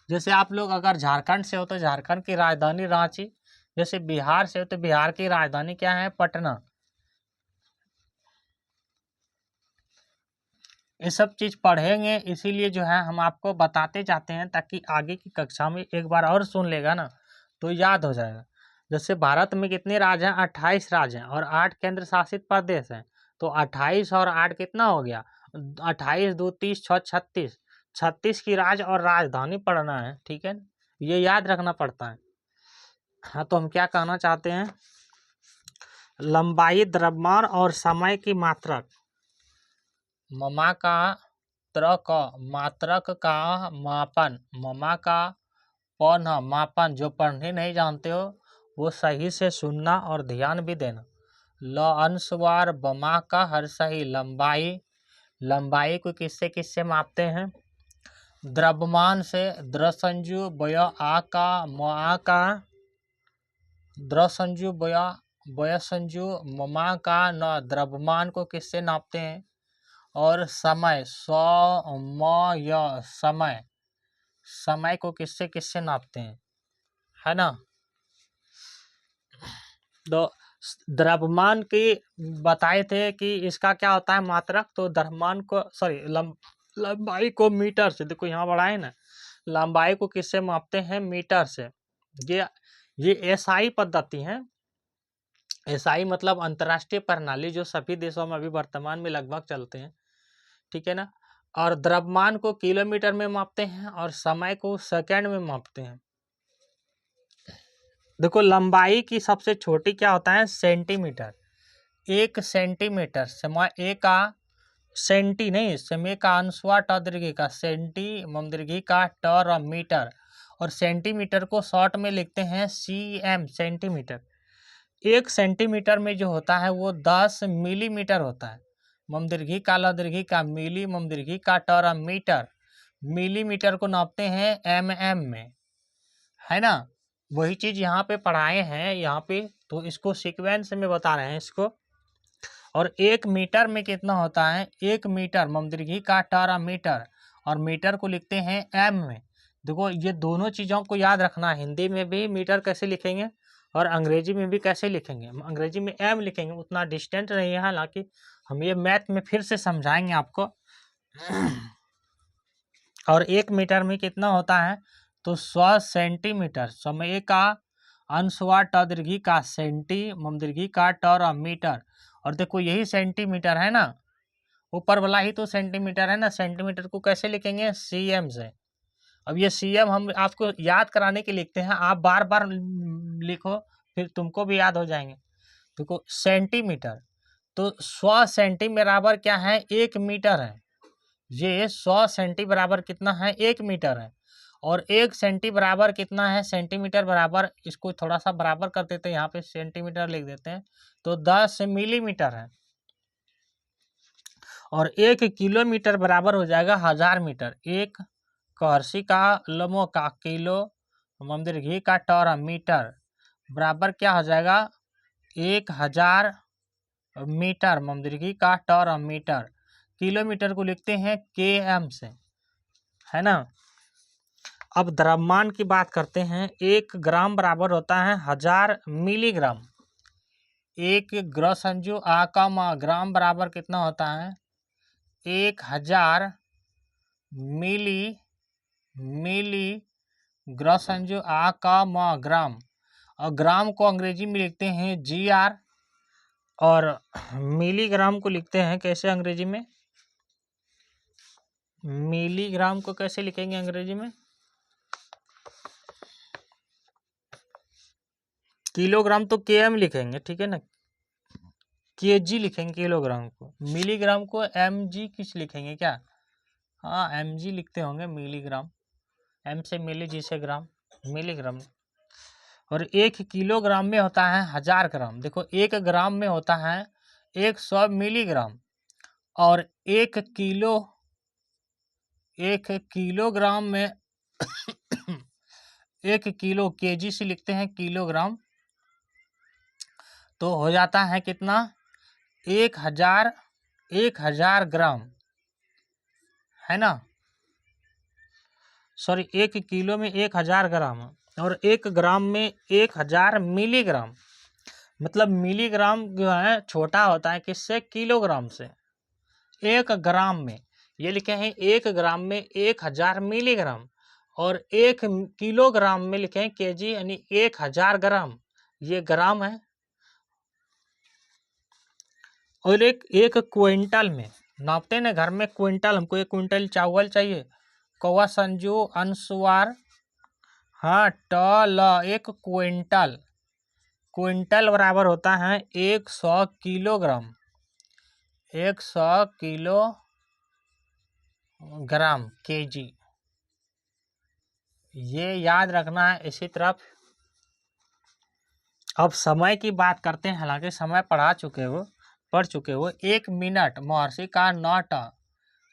जैसे आप लोग अगर झारखंड से हो तो झारखंड की राजधानी रांची, जैसे बिहार से हो तो बिहार की राजधानी क्या है? पटना। ये सब चीज़ पढ़ेंगे, इसीलिए जो है हम आपको बताते जाते हैं ताकि आगे की कक्षा में एक बार और सुन लेगा ना तो याद हो जाएगा। जैसे भारत में कितने राज्य हैं? 28 राज्य हैं और 8 केंद्र शासित प्रदेश हैं। तो 28 और 8 कितना हो गया? 28 2 30 6 36, 36 की राज्य और राजधानी पढ़ना है, ठीक है, ये याद रखना पड़ता है। हाँ, तो हम क्या कहना चाहते हैं, लंबाई, द्रव्यमान और समय की मात्रक, ममा का त्रक मात्रक का मापन, ममा का पौन मापन। जो पढ़ने नहीं जानते हो वो सही से सुनना और ध्यान भी देना। ल अनुस्वार बमा का हर सही, लंबाई, लंबाई को किससे किससे मापते हैं? द्रव्यमान से, द्रसंजु बय आ का म का, द्रसंजु बय संजु ममा का न, द्रव्यमान को किससे नापते हैं? और समय, समय, समय, समय को किससे किससे नापते हैं, है ना। तो द्रव्यमान की बताए थे कि इसका क्या होता है मात्रक, तो द्रव्यमान को सॉरी लंबाई को मीटर से, देखो यहाँ बढ़ाए ना, लंबाई को किससे मापते हैं? मीटर से। ये एसआई पद्धति है। एसआई मतलब अंतर्राष्ट्रीय प्रणाली, जो सभी देशों में अभी वर्तमान में लगभग चलते हैं, ठीक है ना। और द्रव्यमान को किलोमीटर में मापते हैं और समय को सेकंड में मापते हैं। देखो लंबाई की सबसे छोटी क्या होता है? सेंटीमीटर। 1 सेंटीमीटर, समय एक का सेंटी नहीं, समय का अनुस्वार ट दीर्घी का, सेंटी मम दीर्घी का ट मीटर, और सेंटीमीटर को शॉर्ट में लिखते हैं सीएम, सेंटीमीटर। 1 सेंटीमीटर में जो होता है वो 10 मिलीमीटर होता है। मम दीर्घी का ल दीर्घी का मिली, मम दीर्घी का ट मीटर, मिलीमीटर को नापते हैं एमएम में, है ना। वही चीज यहाँ पे पढ़ाए हैं यहाँ पे, तो इसको सीक्वेंस में बता रहे हैं इसको। और 1 मीटर में कितना होता है? 1 मीटर मम दीर्घी का ट मीटर, और मीटर को लिखते हैं एम में। देखो ये दोनों चीज़ों को याद रखना, हिंदी में भी मीटर कैसे लिखेंगे और अंग्रेजी में भी कैसे लिखेंगे। अंग्रेजी में एम लिखेंगे, उतना डिस्टेंट नहीं है, हालांकि हम ये मैथ में फिर से समझाएंगे आपको। और 1 मीटर में कितना होता है? तो 100 सेंटीमीटर, समय का अनुस्वार ट दीर्घी का सेंटी मम दीर्घी का ट मीटर, और देखो यही सेंटीमीटर है ना, ऊपर वाला ही तो सेंटीमीटर है ना। सेंटीमीटर को कैसे लिखेंगे? सीएम से। अब ये सीएम हम आपको याद कराने के लिखते हैं, आप बार बार लिखो फिर तुमको भी याद हो जाएंगे। देखो सेंटीमीटर, तो 100 सेंटी बराबर क्या है? 1 मीटर है। ये 100 सेंटी बराबर कितना है? 1 मीटर है। और 1 सेंटी बराबर कितना है? सेंटीमीटर बराबर, इसको थोड़ा सा बराबर कर देते हैं, यहाँ पे सेंटीमीटर लिख देते हैं, तो 10 मिलीमीटर है। और 1 किलोमीटर बराबर हो जाएगा 1000 मीटर। 1 कहर्षी का लमो का किलो मम दीर्घी का ट मीटर बराबर क्या हो जाएगा? 1000 मीटर मम दीर्घी का ट मीटर। किलोमीटर को लिखते हैं केएम से, है ना। अब द्रव्यमान की बात करते हैं। 1 ग्राम बराबर होता है 1000 मिलीग्राम। 1 ग्रसंजु आ का मा, ग्राम बराबर कितना होता है? 1000 मिली ग्रसंजु आ का मा, ग्राम। और ग्राम को अंग्रेजी में लिखते हैं जीआर, और मिलीग्राम को लिखते हैं कैसे अंग्रेजी में? मिलीग्राम को कैसे लिखेंगे अंग्रेजी में? किलोग्राम तो केएम लिखेंगे, ठीक है ना, केजी लिखेंगे किलोग्राम को। मिलीग्राम को एमजी किस लिखेंगे क्या? हाँ एमजी लिखते होंगे, मिलीग्राम, एम से मिली, जी से ग्राम, मिलीग्राम। और 1 किलोग्राम में होता है 1000 ग्राम। देखो 1 ग्राम में होता है 100 मिलीग्राम, और 1 किलोग्राम में 1 किलो, केजी से लिखते हैं किलोग्राम, तो हो जाता है कितना? 1000 ग्राम, है ना। सॉरी 1 किलो में 1000 ग्राम, और 1 ग्राम में 1000 मिलीग्राम। मतलब मिलीग्राम जो है छोटा होता है किससे? किलोग्राम से। 1 ग्राम में, ये लिखे हैं 1 ग्राम में 1000 मिलीग्राम, और 1 किलोग्राम में लिखे हैं केजी, यानी 1000 ग्राम, ये ग्राम है। और एक क्विंटल में नापते हैं ना घर में, क्विंटल, हमको 1 क्विंटल चावल चाहिए। कौवा संजू अनुस्वार, हाँ टल, 1 क्विंटल, क्विंटल बराबर होता है 100 किलोग्राम, 100 किलोग्राम केजी, ये याद रखना है। इसी तरफ अब समय की बात करते हैं, हालांकि समय पढ़ चुके हो। 1 मिनट महर्षि का 9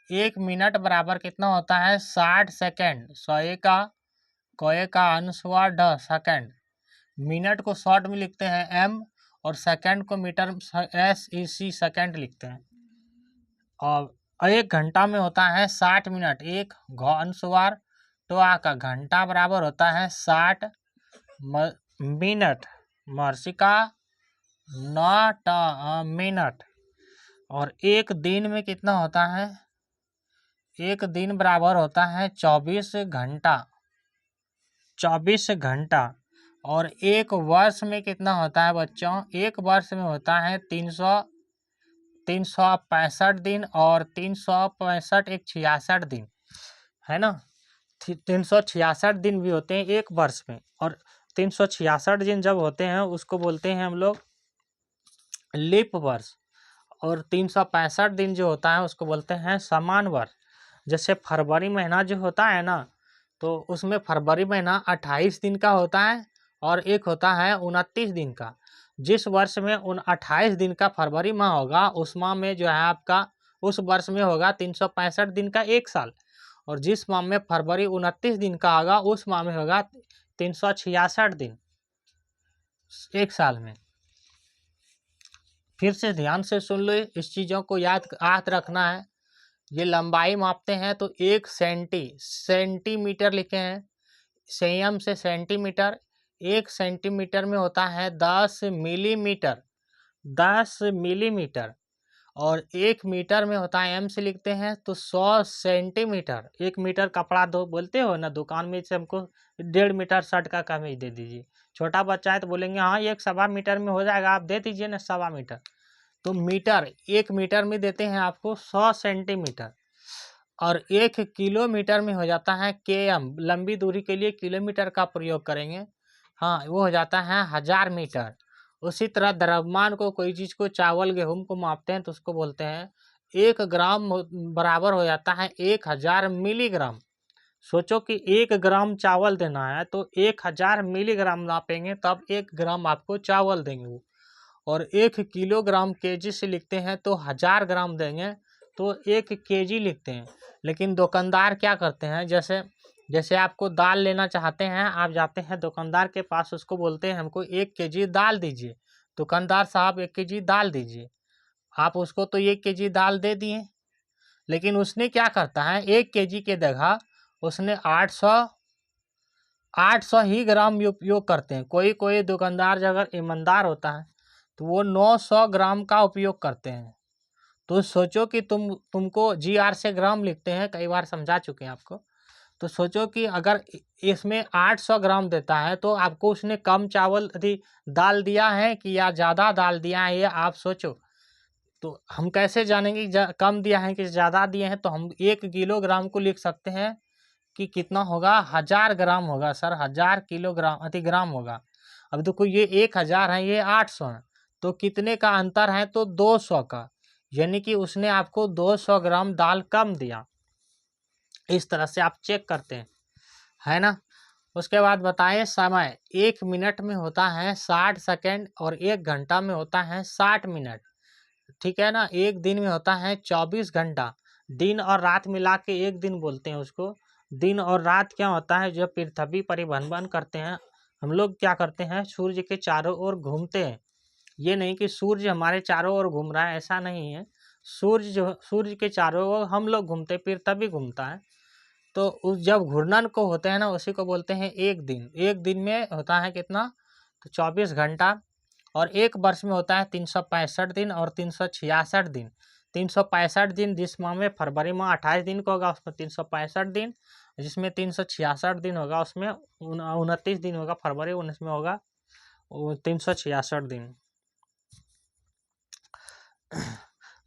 1 मिनट बराबर कितना होता है 60 सेकेंड, 100 का कोए का अनुस्वार ड सेकेंड। मिनट को शॉर्ट में लिखते हैं एम, और सेकंड को मीटर SEC सेकंड लिखते हैं। और 1 घंटा में होता है 60 मिनट, 1 घ अनुस्वार तो आ का घंटा बराबर होता है 60 मिनट, महर्षि का 9 मिनट। और 1 दिन में कितना होता है, 1 दिन बराबर होता है 24 घंटा, 24 घंटा। और 1 वर्ष में कितना होता है बच्चों, 1 वर्ष में होता है 365 दिन, और 365 एक 66 दिन, है ना। 366 दिन भी होते हैं 1 वर्ष में, और 366 दिन जब होते हैं उसको बोलते हैं हम लोग लीप वर्ष। और 365 दिन जो होता है उसको बोलते हैं समान वर्ष। जैसे फरवरी महीना जो होता है ना, तो उसमें फरवरी महीना 28 दिन का होता है, और एक होता है 29 दिन का। जिस वर्ष में 28 दिन का फरवरी माह होगा, उस माह में जो है आपका, उस वर्ष में होगा 365 दिन का 1 साल। और जिस माह में फरवरी 29 दिन का होगा, उस माह में होगा 366 दिन 1 साल में। फिर से ध्यान से सुन लो, इस चीज़ों को याद रखना है। ये लंबाई मापते हैं तो 1 सेंटीमीटर लिखे हैं, संयम से सेंटीमीटर। 1 सेंटीमीटर में होता है 10 मिलीमीटर, 10 मिलीमीटर। और 1 मीटर में होता है, एम से लिखते हैं तो 100 सेंटीमीटर। 1 मीटर कपड़ा दो बोलते हो ना दुकान में, से हमको 1.5 मीटर शर्ट का कमीज दे दीजिए। छोटा बच्चा है तो बोलेंगे हाँ 1 सवा मीटर में हो जाएगा, आप दे दीजिए ना सवा मीटर। तो मीटर, 1 मीटर में देते हैं आपको 100 सेंटीमीटर। और 1 किलोमीटर में हो जाता है km, लंबी दूरी के लिए किलोमीटर का प्रयोग करेंगे, हाँ वो हो जाता है 1000 मीटर। उसी तरह द्रव्यमान को, कोई चीज़ को, चावल गेहूं को मापते हैं तो उसको बोलते हैं 1 ग्राम बराबर हो जाता है 1000 मिलीग्राम। सोचो कि 1 ग्राम चावल देना है तो 1000 मिलीग्राम नापेंगे तब 1 ग्राम आपको चावल देंगे वो। और 1 किलोग्राम केजी से लिखते हैं तो 1000 ग्राम देंगे तो 1 केजी लिखते हैं। लेकिन दुकानदार क्या करते हैं, जैसे आपको दाल लेना चाहते हैं, आप जाते हैं दुकानदार के पास, उसको बोलते हैं हमको 1 केजी दाल दीजिए। दुकानदार साहब 1 केजी दाल दीजिए, आप उसको तो 1 केजी दाल दे दिए, लेकिन उसने क्या करता है 1 केजी के जगह उसने 800 ही ग्राम उपयोग करते हैं। कोई दुकानदार अगर ईमानदार होता है तो वो 900 ग्राम का उपयोग करते हैं। तो सोचो कि तुमको GR से ग्राम लिखते हैं, कई बार समझा चुके हैं आपको। तो सोचो कि अगर इसमें 800 ग्राम देता है तो आपको उसने कम चावल दाल दिया है कि या ज़्यादा दाल दिया है, ये आप सोचो। तो हम कैसे जानेंगे कम दिया है कि ज़्यादा दिए हैं। तो हम 1 किलोग्राम को लिख सकते हैं कि कितना होगा, 1000 ग्राम होगा सर, 1000 किलोग्राम ग्राम होगा। अब देखो ये 1000 है, ये 800 है, तो कितने का अंतर है, तो 200 का, यानी कि उसने आपको 200 ग्राम दाल कम दिया। इस तरह से आप चेक करते हैं, है ना। उसके बाद बताएं समय, 1 मिनट में होता है 60 सेकेंड, और 1 घंटा में होता है 60 मिनट, ठीक है ना। 1 दिन में होता है 24 घंटा, दिन और रात मिला के 1 दिन बोलते हैं उसको। दिन और रात क्या होता है, जब पृथ्वी परिभ्रमण करते हैं हम लोग, क्या करते हैं सूर्य के चारों ओर घूमते हैं। ये नहीं कि सूर्य हमारे चारों ओर घूम रहा है, ऐसा नहीं है। सूर्य के चारों ओर हम लोग घूमते, पृथ्वी घूमता है। तो उस जब घूर्णन को होते हैं ना, उसी को बोलते हैं 1 दिन। 1 दिन में होता है कितना, तो 24 घंटा। और 1 वर्ष में होता है 365 दिन और 366 दिन। 365 दिन, जिस माह में फरवरी माह 28 दिन का होगा उसमें 365 दिन, जिसमें 366 दिन होगा उसमें 29 दिन होगा फरवरी, उसमें होगा 366 दिन।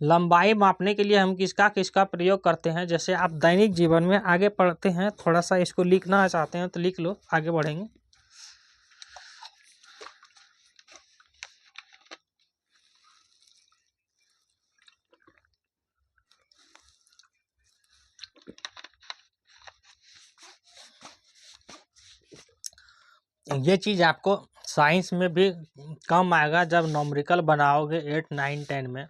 लंबाई मापने के लिए हम किसका किसका प्रयोग करते हैं? जैसे आप दैनिक जीवन में आगे पढ़ते हैं, थोड़ा सा इसको लिखना चाहते हैं तो लिख लो, आगे बढ़ेंगे। ये चीज़ आपको साइंस में भी कम आएगा, जब नॉमरिकल बनाओगे 8, 9, 10 में,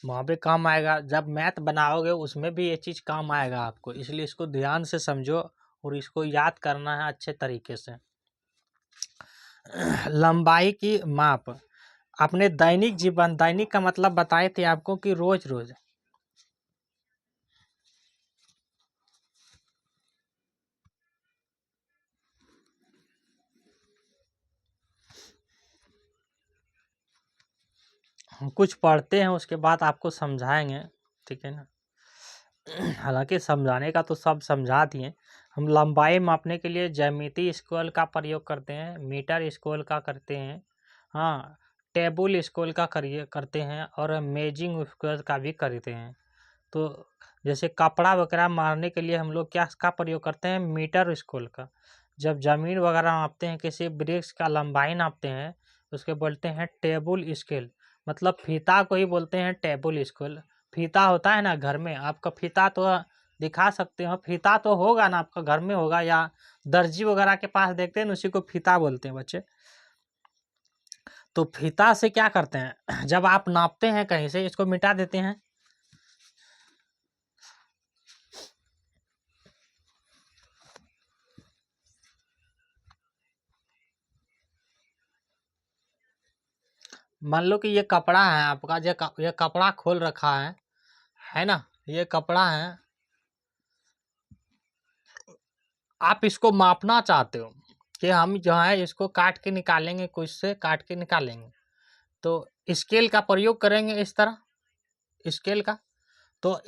वहाँ पे काम आएगा। जब मैथ बनाओगे उसमें भी ये चीज़ काम आएगा आपको, इसलिए इसको ध्यान से समझो और इसको याद करना है अच्छे तरीके से। लंबाई की माप अपने दैनिक जीवन, दैनिक का मतलब बताए थे आपको कि रोज रोज, हम कुछ पढ़ते हैं उसके बाद आपको समझाएंगे, ठीक है ना। हालांकि समझाने का तो सब समझा दिए। हम लंबाई मापने के लिए ज्यामिति स्केल का प्रयोग करते हैं, मीटर स्केल का करते हैं, हाँ, टेबल स्केल का करते हैं और मेजिंग स्केल का भी करते हैं। तो जैसे कपड़ा वगैरह मारने के लिए हम लोग क्या का प्रयोग करते हैं? मीटर स्केल का। जब जमीन वगैरह नापते हैं, किसी वृक्ष का लंबाई नापते हैं, उसके बोलते हैं टेबल स्केल, मतलब फीता को ही बोलते हैं टेबल स्केल। फीता होता है ना घर में, आपका फीता तो दिखा सकते हो, फीता तो होगा ना आपका घर में होगा, या दर्जी वगैरह के पास देखते हैं, उसी को फीता बोलते हैं बच्चे। तो फीता से क्या करते हैं, जब आप नापते हैं कहीं से, इसको मिटा देते हैं, मान लो कि ये कपड़ा है आपका, ये कपड़ा खोल रखा है ना, ये कपड़ा है, आप इसको मापना चाहते हो कि हम जो है इसको काट के निकालेंगे, कुछ से काट के निकालेंगे, तो स्केल का प्रयोग करेंगे, इस तरह स्केल का। तो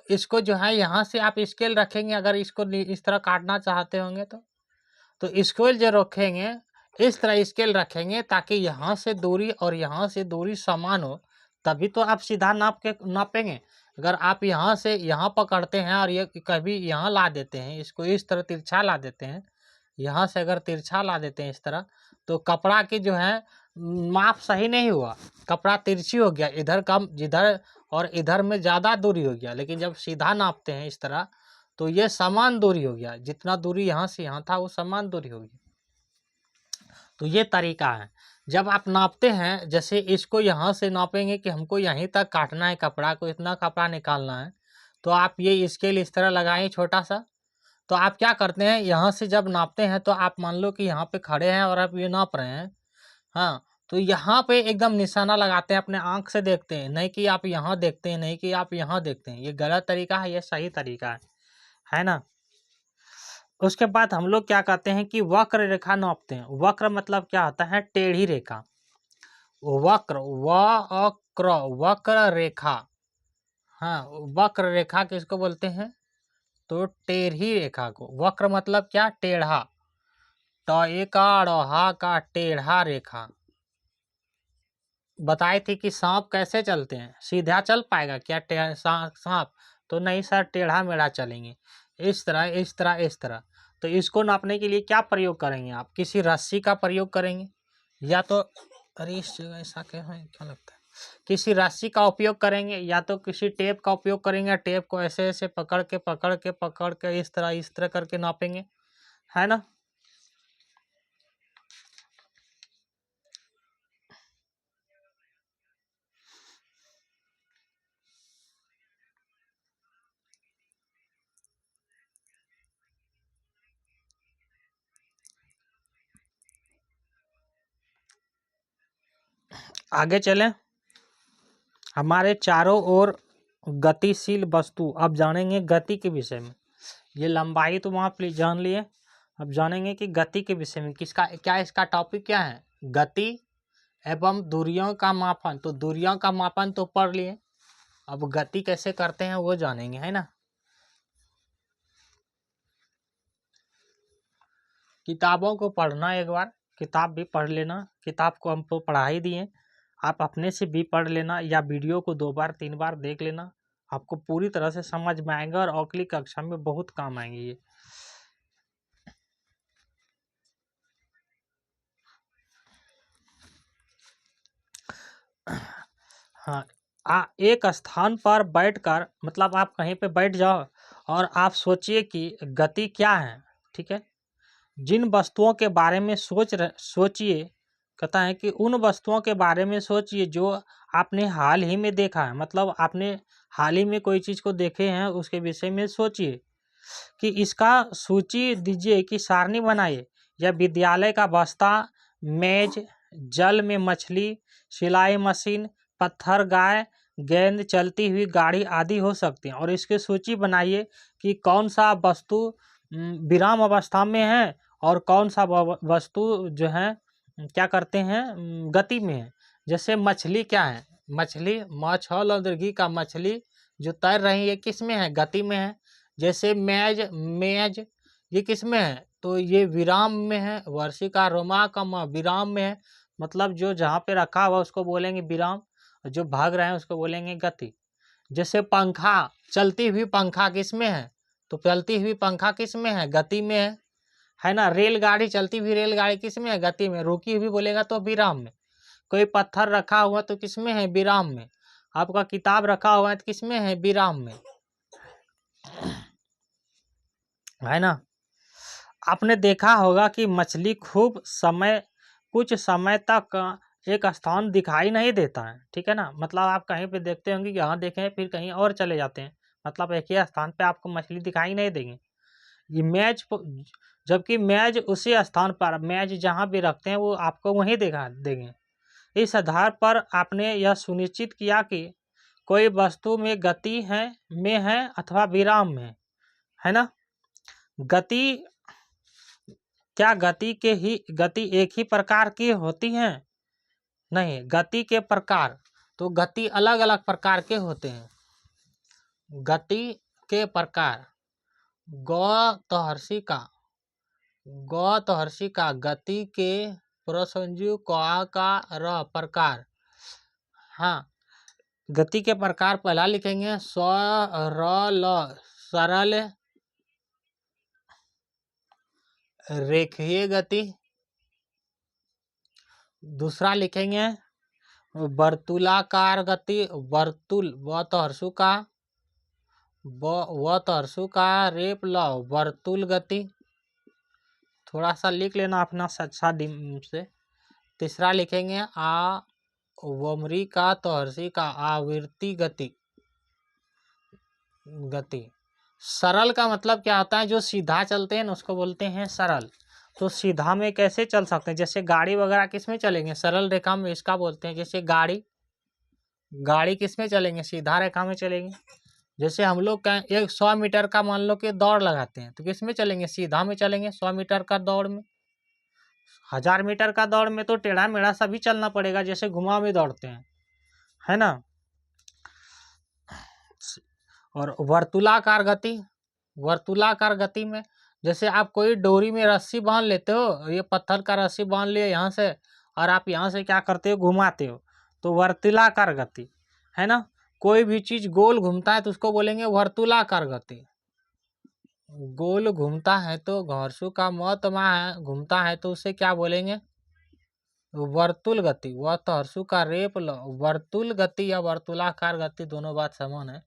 इसको जो है यहाँ से आप स्केल रखेंगे, अगर इसको इस तरह काटना चाहते होंगे तो स्केल जो रखेंगे, इस तरह स्केल रखेंगे ताकि यहाँ से दूरी और यहाँ से दूरी समान हो, तभी तो आप सीधा नापेंगे। अगर आप यहाँ से यहाँ पकड़ते हैं और ये कभी यहाँ ला देते हैं, इसको इस तरह तिरछा ला देते हैं, यहाँ से अगर तिरछा ला देते हैं इस तरह, तो कपड़ा की जो है माप सही नहीं हुआ, कपड़ा तिरछी हो गया, इधर कम, जिधर और इधर में ज़्यादा दूरी हो गया। लेकिन जब सीधा नापते हैं इस तरह, तो ये समान दूरी हो गया, जितना दूरी यहाँ से यहाँ था वो समान दूरी होगी। तो ये तरीका है। जब आप नापते हैं, जैसे इसको यहाँ से नापेंगे कि हमको यहीं तक काटना है कपड़ा को, इतना कपड़ा निकालना है, तो आप ये स्केल इस तरह लगाएं छोटा सा। तो आप क्या करते हैं, यहाँ से जब नापते हैं तो आप मान लो कि यहाँ पे खड़े हैं और आप ये नाप रहे हैं, हाँ, तो यहाँ पे एकदम निशाना लगाते हैं, अपने आँख से देखते हैं, नहीं कि आप यहाँ देखते हैं, नहीं कि आप यहाँ देखते हैं। ये गलत तरीका है, ये सही तरीका है ना। उसके बाद हम लोग क्या कहते हैं कि वक्र रेखा नापते हैं। वक्र मतलब क्या होता है? टेढ़ी रेखा। वक्र, वक्र रेखा, हाँ, वक्र रेखा किसको बोलते हैं? तो टेढ़ी रेखा को। वक्र मतलब क्या? टेढ़ा, ट का ढ़ा का टेढ़ा रेखा। बताए थे कि सांप कैसे चलते हैं? सीधा चल पाएगा क्या सांप? तो नहीं सर, टेढ़ा मेढ़ा चलेंगे, इस तरह इस तरह इस तरह। तो इसको नापने के लिए क्या प्रयोग करेंगे आप? किसी रस्सी का प्रयोग करेंगे, या तो अरे इस जगह ऐसा क्या है, क्या लगता है, किसी रस्सी का उपयोग करेंगे, या तो किसी टेप का उपयोग करेंगे। टेप को ऐसे ऐसे पकड़ के इस तरह करके नापेंगे, है ना। आगे चलें। हमारे चारों ओर गतिशील वस्तु, अब जानेंगे गति के विषय में। ये लंबाई तो वहाँ प्लीज जान लिए, अब जानेंगे कि गति के विषय में किसका क्या, इसका टॉपिक क्या है? गति एवं दूरियों का मापन। तो दूरियों का मापन तो पढ़ लिए, अब गति कैसे करते हैं वो जानेंगे, है ना। किताबों को पढ़ना, एक बार किताब भी पढ़ लेना। किताब को हम तो पढ़ा ही दिए, आप अपने से भी पढ़ लेना या वीडियो को 2 बार 3 बार देख लेना, आपको पूरी तरह से समझ में आएगा और अगली कक्षा में बहुत काम आएंगे ये। हाँ, एक स्थान पर बैठकर, मतलब आप कहीं पे बैठ जाओ और आप सोचिए कि गति क्या है, ठीक है। जिन वस्तुओं के बारे में सोचिए, कहता है कि उन वस्तुओं के बारे में सोचिए जो आपने हाल ही में देखा है, मतलब आपने हाल ही में कोई चीज़ को देखे हैं, उसके विषय में सोचिए कि इसका सूची दीजिए कि सारणी बनाइए। या विद्यालय का बस्ता, मेज, जल में मछली, सिलाई मशीन, पत्थर, गाय, गेंद, चलती हुई गाड़ी आदि हो सकती हैं। और इसकी सूची बनाइए कि कौन सा वस्तु विराम अवस्था में है और कौन सा वस्तु जो है क्या करते हैं, गति में है। जैसे मछली क्या है, मछली मछल और दीर्घी का मछली जो तैर रही है किस में है, गति में है। जैसे मेज, मेज ये किस में है, तो ये विराम में है। वर्षिका रोमा का विराम में है, मतलब जो जहाँ पे रखा हुआ उसको बोलेंगे विराम, जो भाग रहे हैं उसको बोलेंगे गति। जैसे पंखा, चलती हुई पंखा किस में है, तो चलती हुई पंखा किस में है, गति में है ना। रेलगाड़ी, चलती हुई रेलगाड़ी किस में है, गति में। रुकी हुई बोलेगा तो विराम में। कोई पत्थर रखा हुआ तो किस में है, विराम में। आपका किताब रखा हुआ है तो किस में है, विराम में, है ना। आपने देखा होगा कि मछली कुछ समय तक एक स्थान दिखाई नहीं देता है, ठीक है ना। मतलब आप कहीं पे देखते होंगे कि यहाँ देखें फिर कहीं और चले जाते हैं, मतलब एक ही स्थान पे आपको मछली दिखाई नहीं देंगे। ये मैच, जबकि मैच उसी स्थान पर, मैच जहाँ भी रखते हैं वो आपको वहीं दिखा देंगे। इस आधार पर आपने यह सुनिश्चित किया कि कोई वस्तु में गति है अथवा विराम में, है ना। गति क्या गति एक ही प्रकार की होती है, नहीं। गति के प्रकार, तो गति अलग अलग प्रकार के होते हैं। गति के प्रकार, गौतहर्षिका गति के प्रसंजीव का र प्रकार। हाँ, गति के प्रकार पहला लिखेंगे सरल, सरल रेखीय गति। दूसरा लिखेंगे वर्तुलाकार गति, वर्तुल वतहर्षु का रेप ल वर्तुल गति, थोड़ा सा लिख लेना अपना अच्छा से। तीसरा लिखेंगे वमरी का तहर्षि का आवृत्ति गति। सरल का मतलब क्या होता है, जो सीधा चलते हैं ना उसको बोलते हैं सरल। तो सीधा में कैसे चल सकते हैं, जैसे गाड़ी वगैरह किस में चलेंगे, सरल रेखा में, इसका बोलते हैं। जैसे गाड़ी किस में चलेंगे, सीधा रेखा में चलेंगे। जैसे हम लोग का 100 मीटर का मान लो कि दौड़ लगाते हैं तो किस में चलेंगे, सीधा में चलेंगे। 100 मीटर का दौड़ में, 1000 मीटर का दौड़ में तो टेढ़ा मेढ़ा सभी चलना पड़ेगा, जैसे घुमा में दौड़ते हैं, है ना। और वर्तुलाकार गति में, जैसे आप कोई डोरी में रस्सी बांध लेते हो, ये पत्थर का रस्सी बांध लिया यहाँ से, और आप यहाँ से क्या करते हो, घुमाते हो, तो वर्तुलाकार गति, है ना। कोई भी चीज गोल घूमता है तो उसको बोलेंगे वर्तुलाकार गति। गोल घूमता है तो घर्षु का मतमा है, घूमता है तो उसे क्या बोलेंगे, वर्तुल गति। वह तहर्षु का रेप वर्तुल गति या वर्तुलाकार गति, दोनों बात समान है।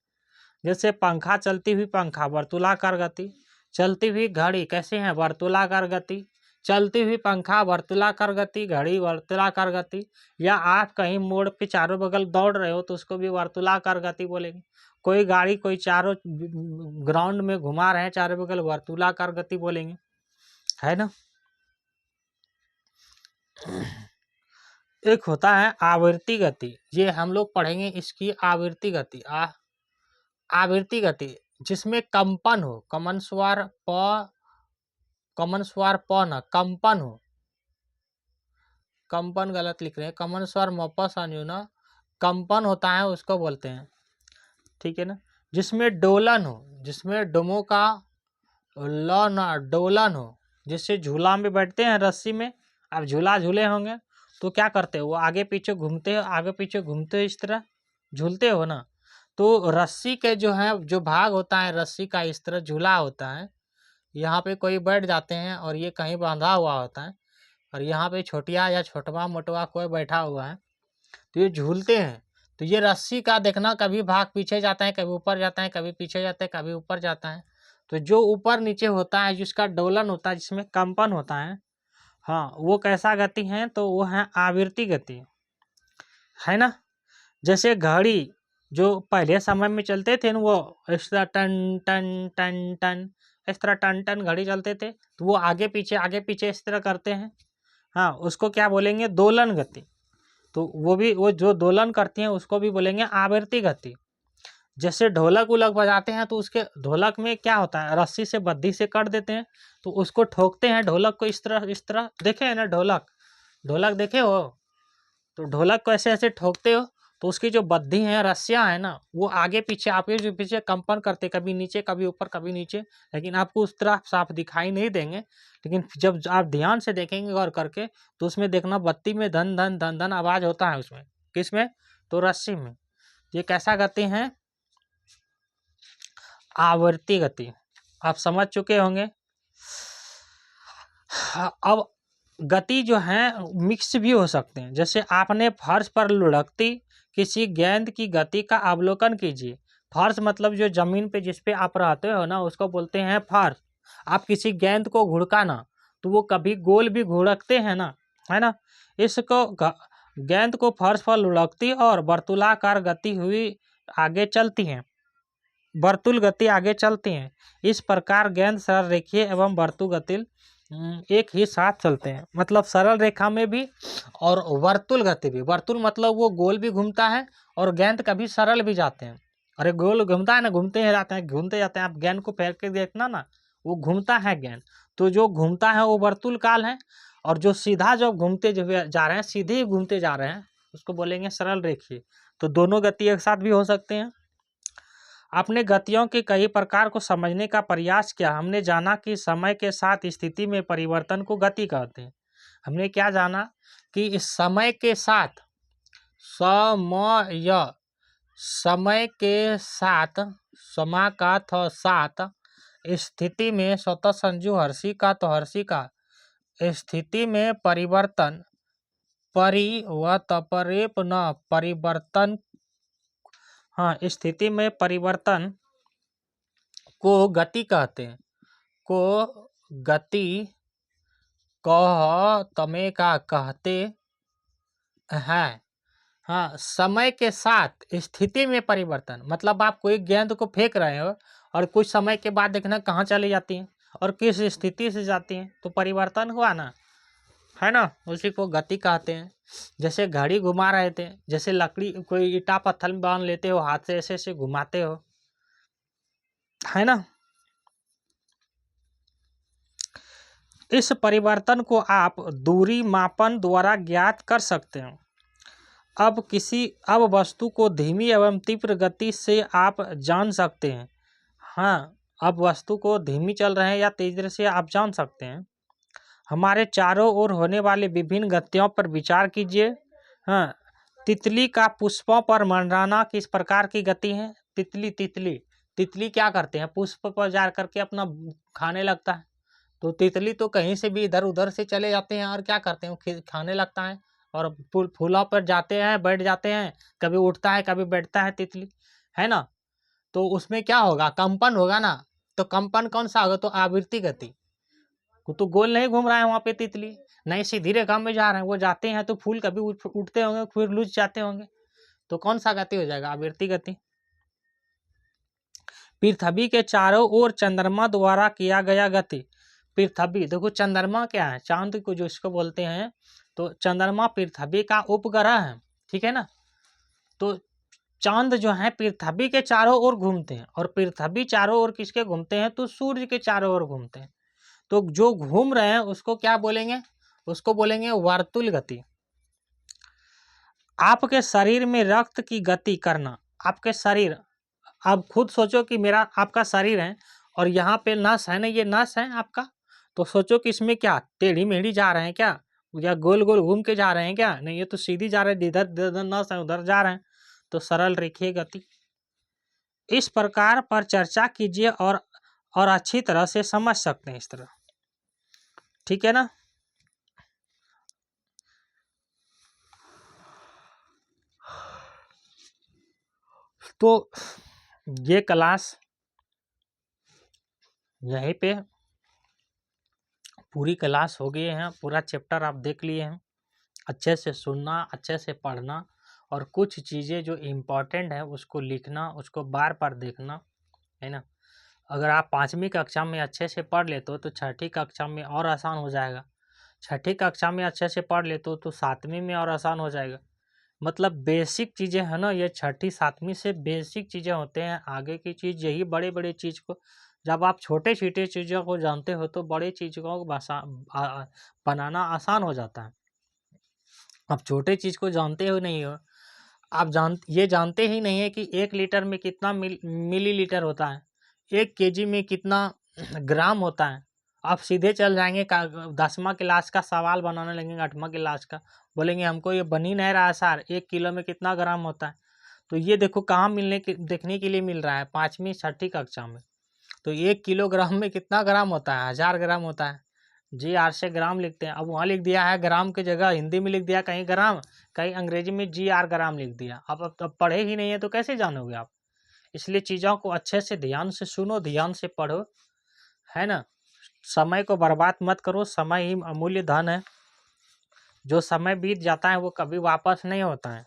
जैसे पंखा, चलती हुई पंखा वर्तुलाकार गति, चलती हुई घड़ी कैसे हैं, वर्तुलाकार गति, चलती हुई पंखा वर्तुलाकार गति, घड़ी वर्तुलाकार गति। या आप कहीं मोड़ पे चारों बगल दौड़ रहे हो तो उसको भी वर्तुलाकार गति बोलेंगे। कोई गाड़ी कोई चारों ग्राउंड में घुमा रहे हैं चारों बगल, वर्तुलाकार गति बोलेंगे, है ना। एक होता है आवृत्ति गति, ये हम लोग पढ़ेंगे इसकी आवृत्ति गति। आवृत्ति गति जिसमें कंपन हो, कमन स्वर प न कंपन हो, कंपन गलत लिख रहे हैं, कमन स्वर मप संयु न कंपन होता है उसको बोलते हैं। ठीक है ना, जिसमें डोलन हो, जिसमें डोमो का ना डोलन हो, जिससे झूला में बैठते हैं रस्सी में, आप झूला झूले होंगे तो क्या करते हो, वो आगे पीछे घूमते हो, आगे पीछे घूमते हो, इस तरह झूलते हो ना। तो रस्सी के जो है जो भाग होता है रस्सी का, इस तरह झूला होता है, यहाँ पे कोई बैठ जाते हैं और ये कहीं बांधा हुआ होता है, और यहाँ पे छोटिया या छोटवा मोटवा कोई बैठा हुआ है, तो ये झूलते हैं। तो ये रस्सी का देखना, कभी भाग पीछे जाता है, कभी ऊपर जाता है, कभी पीछे जाता है, कभी ऊपर जाता है। तो जो ऊपर नीचे होता है, जिसका डोलन होता है, जिसमें कंपन होता है, हाँ, वो कैसा गति है, तो वो है आवृत्ति गति, है ना। जैसे घड़ी जो पहले समय में चलते थे ना, वो इस तरह टन टन टन टन, इस तरह टन टन घड़ी चलते थे, तो वो आगे पीछे इस तरह करते हैं, हाँ, उसको क्या बोलेंगे, दोलन गति। तो वो जो दोलन करती हैं उसको भी बोलेंगे आवर्ती गति। जैसे ढोलक उलक बजाते हैं, तो उसके ढोलक में क्या होता है, रस्सी से बद्धी से कट देते हैं, तो उसको ठोकते हैं ढोलक को, इस तरह देखे है ना, ढोलक ढोलक देखे हो, तो ढोलक को ऐसे ऐसे ठोकते हो, तो उसकी जो बद्धी है, रस्सियाँ है ना, वो आगे पीछे आपके जो पीछे कंपन करते, कभी नीचे कभी ऊपर कभी नीचे, लेकिन आपको उस तरह साफ दिखाई नहीं देंगे। लेकिन जब आप ध्यान से देखेंगे गौर करके, तो उसमें देखना बत्ती में धन धन धन धन आवाज होता है उसमें, किसमें, तो रस्सी में। ये कैसा गति है, आवर्ती गति, आप समझ चुके होंगे। अब गति जो है मिक्स भी हो सकते हैं। जैसे आपने फर्श पर लुढ़कती किसी गेंद की गति का अवलोकन कीजिए। फर्श मतलब जो जमीन पे जिस पे आप रहते हो ना, उसको बोलते हैं फर्श। आप किसी गेंद को घुड़काना, तो वो कभी गोल भी घुड़कते हैं ना, है ना। इसको गेंद को फर्श पर लुढ़कती और वर्तुलाकार गति हुई आगे चलती हैं, वर्तुल गति आगे चलती हैं। इस प्रकार गेंद सरल रेखीय एवं वर्तुल गति एक ही साथ चलते हैं। मतलब सरल रेखा में भी और वर्तुल गति भी। वर्तुल मतलब वो गोल भी घूमता है और गेंद कभी सरल भी जाते हैं। अरे गोल घूमता है ना, घूमते ही जाते हैं, घूमते जाते हैं। आप गेंद को फेर के देखना ना, वो घूमता है गेंद। तो जो घूमता है वो वर्तुल काल है, और जो सीधा जो घूमते जो जा रहे हैं, सीधे ही घूमते जा रहे हैं, उसको बोलेंगे सरल रेखीय। तो दोनों गति एक साथ भी हो सकते हैं। आपने गतियों के कई प्रकार को समझने का प्रयास किया। हमने जाना कि समय के साथ स्थिति में परिवर्तन को गति कहते हैं। हमने क्या जाना कि इस समय के साथ, समय के साथ, समा का था साथ, स्थिति में स्वतः संजू हर्षी का तो हर्षी का, स्थिति में परिवर्तन, परिवर्तन, हाँ, स्थिति में परिवर्तन को गति कहते हैं। को गति कह तमे का कहते हैं। हाँ, समय के साथ स्थिति में परिवर्तन मतलब आप कोई गेंद को फेंक रहे हो और कुछ समय के बाद देखना कहाँ चली जाती है और किस स्थिति से जाती है, तो परिवर्तन हुआ ना, है ना, उसी को गति कहते हैं। जैसे घड़ी घुमा रहे थे, जैसे लकड़ी कोई ईटा पत्थर में बांध लेते हो, हाथ से ऐसे ऐसे घुमाते हो, है ना। इस परिवर्तन को आप दूरी मापन द्वारा ज्ञात कर सकते हैं। अब वस्तु को धीमी एवं तीव्र गति से आप जान सकते हैं। हाँ, अब वस्तु को धीमी चल रहे हैं या तेज से आप जान सकते हैं। हमारे चारों ओर होने वाले विभिन्न गतियों पर विचार कीजिए। हाँ, तितली का पुष्पों पर मंडराना किस प्रकार की गति है। तितली क्या करते हैं, पुष्प पर जा करके अपना खाने लगता है। तो तितली तो कहीं से भी इधर उधर से चले जाते हैं और क्या करते हैं, खाने लगता है और फूलों पर जाते हैं, बैठ जाते हैं, कभी उठता है कभी बैठता है तितली, है ना। तो उसमें क्या होगा, कंपन होगा ना। तो कंपन कौन सा होगा, तो आवृत्ति गति। तो गोल नहीं घूम रहा है वहां पे तितली, नहीं सीधी रेखा में जा रहे हैं, वो जाते हैं तो फूल कभी उठते होंगे फिर लुझ जाते होंगे, तो कौन सा गति हो जाएगा, आवृत्ति गति। पृथ्वी के चारों ओर चंद्रमा द्वारा किया गया गति। पृथ्वी देखो, चंद्रमा क्या है, चांद को जो इसको बोलते हैं, तो चंद्रमा पृथ्वी का उपग्रह है, ठीक है ना। तो चांद जो है पृथ्वी के चारों ओर घूमते हैं, और पृथ्वी चारों ओर किसके घूमते हैं, तो सूर्य के चारों ओर घूमते हैं। तो जो घूम रहे हैं उसको क्या बोलेंगे, उसको बोलेंगे वर्तुल गति। आपके शरीर में रक्त की गति करना, आपके शरीर आप खुद सोचो कि मेरा आपका शरीर है और यहाँ पे नस है ना, ये नस है आपका, तो सोचो कि इसमें क्या टेढ़ी मेढ़ी जा रहे हैं क्या, या गोल गोल घूम के जा रहे हैं क्या? नहीं, ये तो सीधी जा रहे हैं, इधर इधर नस है उधर जा रहे हैं, तो सरल रेखीय गति। इस प्रकार पर चर्चा कीजिए और अच्छी तरह से समझ सकते हैं इस तरह, ठीक है ना। तो ये क्लास यहीं पे पूरी क्लास हो गई है, पूरा चैप्टर आप देख लिए हैं। अच्छे से सुनना, अच्छे से पढ़ना, और कुछ चीज़ें जो इम्पोर्टेंट है उसको लिखना, उसको बार बार देखना, है ना। अगर आप 5वीं कक्षा में अच्छे से पढ़ लेते हो तो 6ठी कक्षा में और आसान हो जाएगा, 6ठी कक्षा में अच्छे से पढ़ लेते हो तो 7वीं में और आसान हो जाएगा। मतलब बेसिक चीज़ें है ना, ये 6ठी 7वीं से बेसिक चीज़ें होते हैं। आगे की चीज़ यही बड़े बड़े चीज़ को, जब आप छोटे छोटे चीज़ों को जानते हो तो बड़ी चीज़ों को बनाना आसान हो जाता है। आप छोटे चीज़ को जानते हो नहीं हो, आप ये जानते ही नहीं है कि 1 लीटर में कितना मिलीलीटर होता है, 1 केजी में कितना ग्राम होता है। आप सीधे चल जाएंगे 10वां क्लास का सवाल बनाने लगेंगे, 8वां क्लास का, बोलेंगे हमको ये बन ही नहीं रहा है सर, 1 किलो में कितना ग्राम होता है। तो ये देखो कहाँ देखने के लिए मिल रहा है, 5वीं 6ठी कक्षा में। तो 1 किलोग्राम में कितना ग्राम होता है, 1000 ग्राम होता है। GR से ग्राम लिखते हैं। अब वहाँ लिख दिया है ग्राम की जगह हिंदी में लिख दिया कहीं ग्राम, कहीं अंग्रेजी में GR ग्राम लिख दिया। अब पढ़े ही नहीं है तो कैसे जानोगे आप। इसलिए चीज़ों को अच्छे से ध्यान से सुनो, ध्यान से पढ़ो, है ना। समय को बर्बाद मत करो, समय ही अमूल्य धन है। जो समय बीत जाता है वो कभी वापस नहीं होता है।